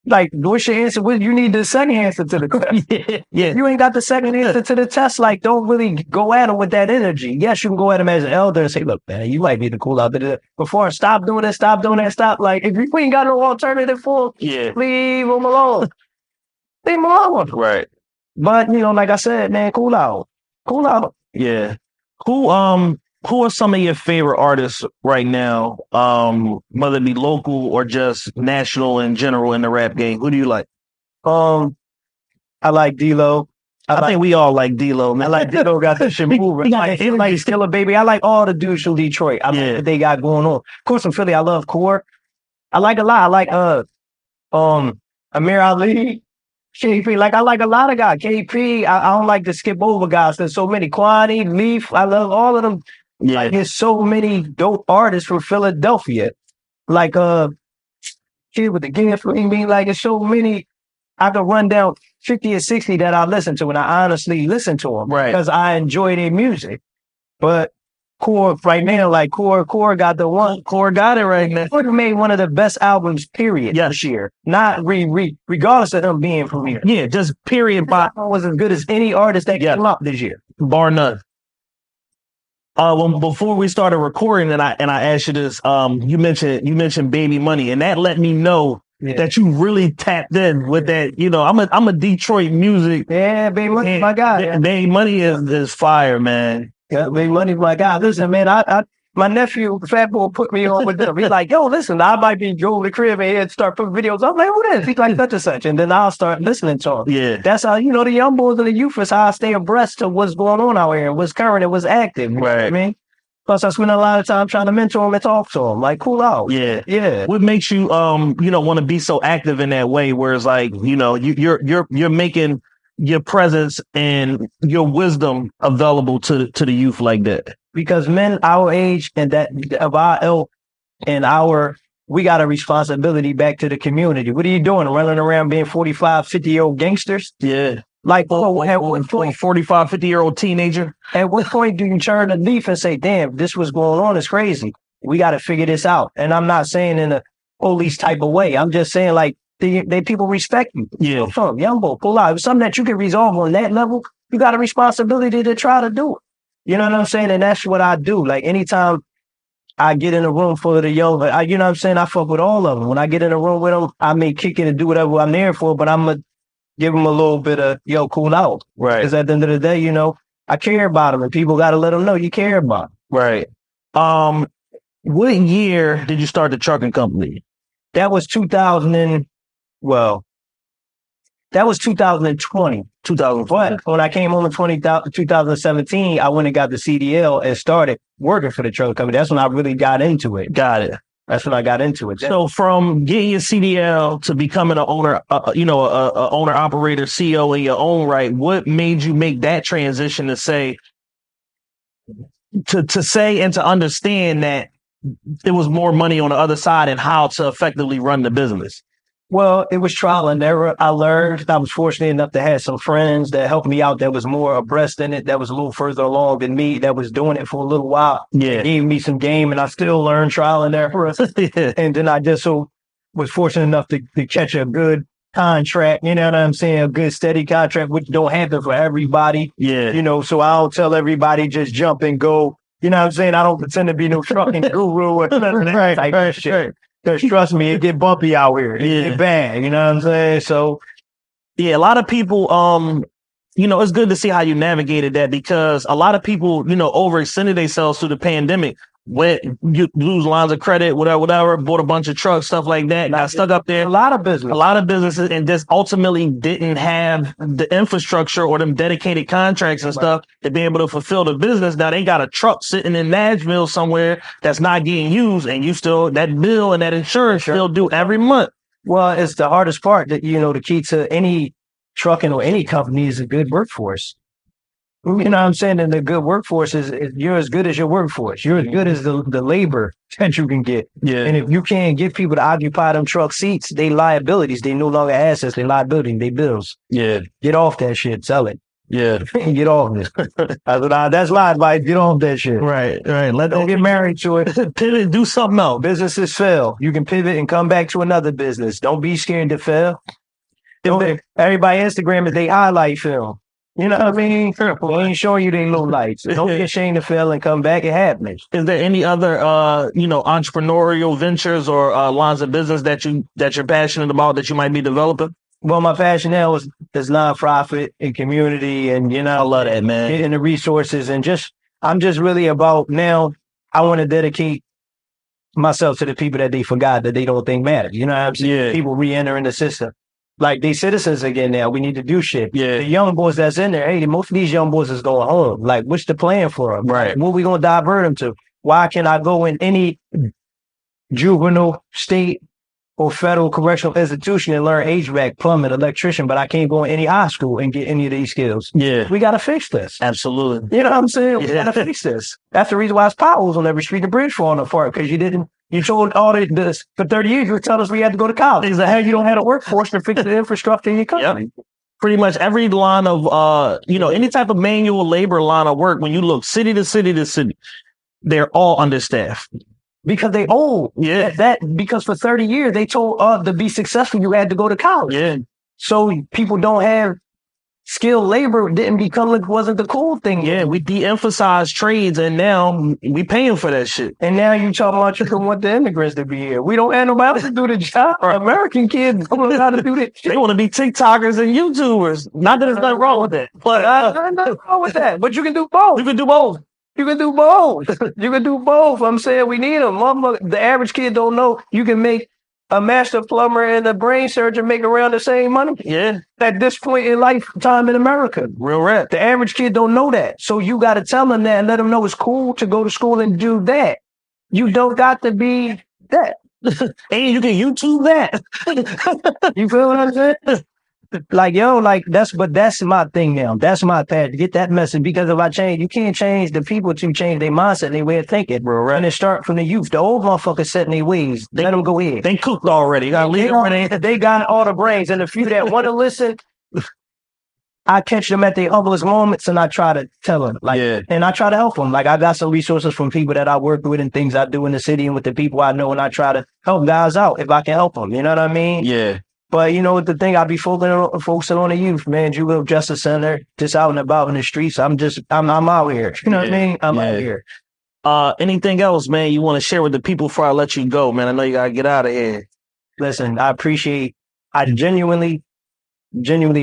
Speaker 4: Like, what's your answer? You need the second answer to the test.
Speaker 3: Yeah.
Speaker 4: You ain't got the second answer to the test. Like, don't really go at them with that energy. Yes, you can go at them as an elder and say, look, man, you might need to cool out. Before, stop doing that, stop doing that, stop. Like, if you ain't got no alternative for them, leave them alone. Leave them alone.
Speaker 3: Right.
Speaker 4: But, like I said, man, cool out. Cool out.
Speaker 3: Yeah. Who are some of your favorite artists right now, whether it be local or just national in general in the rap game? Who do you like?
Speaker 4: I like D-Lo.
Speaker 3: I think we all like D-Lo, man.
Speaker 4: I like D-Lo got that shit moving. He like Skilla Baby. I like all the dudes from Detroit. I like what they got going on. Of course, from Philly, I love Core. I like a lot. I like Amir Ali. KP, like I like a lot of guys. KP, I don't like to skip over guys. There's so many. Kwani, Leaf, I love all of them.
Speaker 3: Yeah.
Speaker 4: Like, there's so many dope artists from Philadelphia. Like Kid with the Gift, like it's so many. I could run down 50 or 60 that I listen to, and I honestly listen to them.
Speaker 3: Right.
Speaker 4: Because I enjoy their music. But Core right now, like Core got the one.
Speaker 3: Core got it right now.
Speaker 4: Core made one of the best albums, period, this year. Not regardless of them being from here.
Speaker 3: Yeah, just period.
Speaker 4: That was as good as any artist that came up this year.
Speaker 3: Bar none. Before we started recording, and I asked you this, you mentioned Baby Money, and that let me know that you really tapped in with that. I'm a Detroit music.
Speaker 4: Yeah, Baby Money, my guy.
Speaker 3: Baby Money is fire, man.
Speaker 4: Yeah, Baby Money, my guy. Listen, man, I My nephew, Fat Boy, put me on with them. He's like, yo, listen, I might be drove to the crib and start putting videos. I'm like, who this? He's like, such and such. And then I'll start listening to him.
Speaker 3: Yeah.
Speaker 4: That's how, you know, the young boys and the youth is how I stay abreast to what's going on out here, what's current and what's active. You know what I mean? Plus, I spend a lot of time trying to mentor them and talk to them. Like, cool out.
Speaker 3: Yeah.
Speaker 4: Yeah.
Speaker 3: What makes you, want to be so active in that way? Where it's like, you're making your presence and your wisdom available to the youth like that.
Speaker 4: Because men our age and that of our ilk and we got a responsibility back to the community. What are you doing? Running around being 45, 50-year-old gangsters?
Speaker 3: Yeah.
Speaker 4: Like, at what point,
Speaker 3: 45, 50-year-old teenager?
Speaker 4: At what point do you turn a leaf and say, damn, this was going on is crazy. We got to figure this out. And I'm not saying in a police type of way. I'm just saying, like, they people respect you.
Speaker 3: Yeah.
Speaker 4: So, young boy, pull out. If it's something that you can resolve on that level, you got a responsibility to try to do it. You know what I'm saying? And that's what I do. Like, anytime I get in a room full of the young, you know what I'm saying? I fuck with all of them. When I get in a room with them, I may kick it and do whatever I'm there for, but I'm going to give them a little bit of, cool out.
Speaker 3: Right.
Speaker 4: Because at the end of the day, you know, I care about them and people got to let them know you care about them.
Speaker 3: Right. What year did you start the trucking company?
Speaker 4: That was 2020. 2020. When I came home in 2017, I went and got the CDL and started working for the truck company. That's when I really got into it.
Speaker 3: Got it.
Speaker 4: That's when I got into it.
Speaker 3: So from getting your CDL to becoming an owner, owner, operator, CEO in your own right, what made you make that transition to say and to understand that there was more money on the other side and how to effectively run the business?
Speaker 4: Well, it was trial and error. I learned. I was fortunate enough to have some friends that helped me out that was more abreast in it, that was a little further along than me, that was doing it for a little while.
Speaker 3: Yeah.
Speaker 4: It gave me some game, and I still learned trial and error. And then I just was fortunate enough to catch a good contract, you know what I'm saying? A good steady contract, which don't happen for everybody.
Speaker 3: Yeah.
Speaker 4: You know, so I don't tell everybody just jump and go. You know what I'm saying? I don't pretend to be no trucking guru or none of that type of shit.
Speaker 3: Right.
Speaker 4: Because trust me, it get bumpy out here. It get bad, you know what I'm saying? So,
Speaker 3: yeah, a lot of people, it's good to see how you navigated that, because a lot of people, overextended themselves through the pandemic. You lose lines of credit, whatever, bought a bunch of trucks, stuff like that, got stuck up there.
Speaker 4: A lot of businesses,
Speaker 3: and just ultimately didn't have the infrastructure or them dedicated contracts and stuff to be able to fulfill the business. Now they got a truck sitting in Nashville somewhere that's not getting used, and you still, that bill and that insurance still due every month.
Speaker 4: Well, it's the hardest part that, the key to any trucking or any company is a good workforce. You know what I'm saying? And the good workforce is you're as good as your workforce. You're as good as the labor that you can get. Yeah. And if you can't get people to occupy them truck seats, they liabilities. They no longer assets. They liability. They bills.
Speaker 3: Yeah.
Speaker 4: Get off that shit. Sell it.
Speaker 3: Yeah.
Speaker 4: Get off this. That's my advice. Get off that shit.
Speaker 3: Right.
Speaker 4: Don't get married to it.
Speaker 3: Pivot. Do something else.
Speaker 4: Businesses fail. You can pivot and come back to another business. Don't be scared to fail. Everybody Instagram is they highlight film. You know what I mean? They ain't showing you they low lights. Don't be ashamed to fail and come back. It happens.
Speaker 3: Is there any other, entrepreneurial ventures or lines of business that you're passionate about that you might be developing?
Speaker 4: Well, my passion now is nonprofit and community, and
Speaker 3: I love that, man.
Speaker 4: Getting the resources, and I'm just really about now. I want to dedicate myself to the people that they forgot that they don't think matter. You know what I'm saying?
Speaker 3: Yeah.
Speaker 4: People re-entering the system. Like, they citizens again now. We need to do shit.
Speaker 3: Yeah.
Speaker 4: The young boys that's in there, hey, most of these young boys is going home. Like, what's the plan for them?
Speaker 3: Right.
Speaker 4: What we going to divert them to? Why can I go in any juvenile, state, or federal correctional institution and learn HVAC, plumbing, electrician, but I can't go in any high school and get any of these skills?
Speaker 3: Yeah.
Speaker 4: We got to fix this.
Speaker 3: Absolutely.
Speaker 4: You know what I'm saying? We got to fix this. That's the reason why it's potholes on every street and bridge falling apart, because you told all this for 30 years, you were telling us we had to go to college. It's like, how you don't have a workforce to fix the infrastructure in your country.
Speaker 3: Yep. Pretty much every line of, any type of manual labor line of work, when you look city to city to city, they're all understaffed.
Speaker 4: Because they old.
Speaker 3: Yeah.
Speaker 4: Because for 30 years, they told to be successful, you had to go to college.
Speaker 3: Yeah.
Speaker 4: So people don't have skilled labor, wasn't the cool thing.
Speaker 3: Yeah, we de-emphasize trades, and now we paying for that shit.
Speaker 4: And now you talking about you want the immigrants to be here. We don't have nobody else to do the job. American kids don't know how to do that shit.
Speaker 3: They want to be TikTokers and YouTubers. Not that there's nothing wrong with that. But
Speaker 4: nothing wrong with that. But you can do both.
Speaker 3: You can do both.
Speaker 4: You can do both. You can do both. I'm saying we need them. The average kid don't know you can make a master plumber and a brain surgeon make around the same money.
Speaker 3: Yeah.
Speaker 4: At this point in lifetime in America.
Speaker 3: Real rap.
Speaker 4: The average kid don't know that. So you got to tell them that and let them know it's cool to go to school and do that. You don't got to be that.
Speaker 3: And you can YouTube that.
Speaker 4: You feel what I'm saying? Like, yo, like that's my thing now. That's my path to get that message. Because if I change, you can't change the people to change their mindset and their way of thinking, bro. Right? And it start from the youth. The old motherfuckers set in their ways. Let them go ahead.
Speaker 3: They cooked already.
Speaker 4: They got all the brains. And the few that want to listen, I catch them at their humblest moments and I try to tell them. And I try to help them. Like, I got some resources from people that I work with and things I do in the city and with the people I know, and I try to help guys out if I can help them. You know what I mean?
Speaker 3: Yeah.
Speaker 4: But you know the thing, I be focusing on the youth, man. Juvenile Justice Center, just out and about in the streets. I'm out here. You know what I mean? I'm out here.
Speaker 3: Anything else, man, you want to share with the people before I let you go, man? I know you gotta get out of here.
Speaker 4: Listen, I genuinely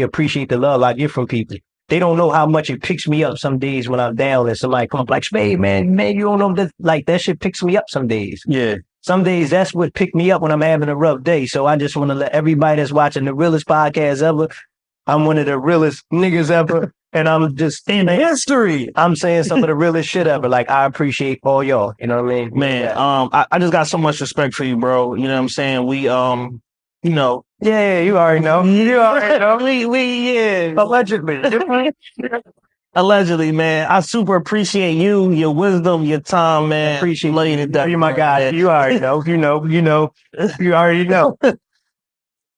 Speaker 4: appreciate the love I get from people. They don't know how much it picks me up some days when I'm down and somebody comes like, Spade, man, you don't know that, like, that shit picks me up some days.
Speaker 3: Yeah.
Speaker 4: Some days that's what picked me up when I'm having a rough day. So I just want to let everybody that's watching the realest podcast ever, I'm one of the realest niggas ever. And I'm just
Speaker 3: in history.
Speaker 4: I'm saying some of the realest shit ever. Like, I appreciate all y'all. You know what I mean?
Speaker 3: Man,
Speaker 4: yeah.
Speaker 3: I just got so much respect for you, bro. You know what I'm saying? We, you know.
Speaker 4: Yeah, you already know. You already know.
Speaker 3: yeah.
Speaker 4: Allegedly.
Speaker 3: Allegedly, man. I super appreciate you, your wisdom, your time, man.
Speaker 4: Appreciate
Speaker 3: you.
Speaker 4: You're my guy. You already know. You already know.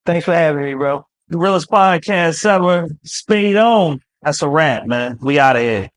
Speaker 4: Thanks for having me, bro.
Speaker 3: The realest podcast ever. Spade O. That's a wrap, man. We out of here.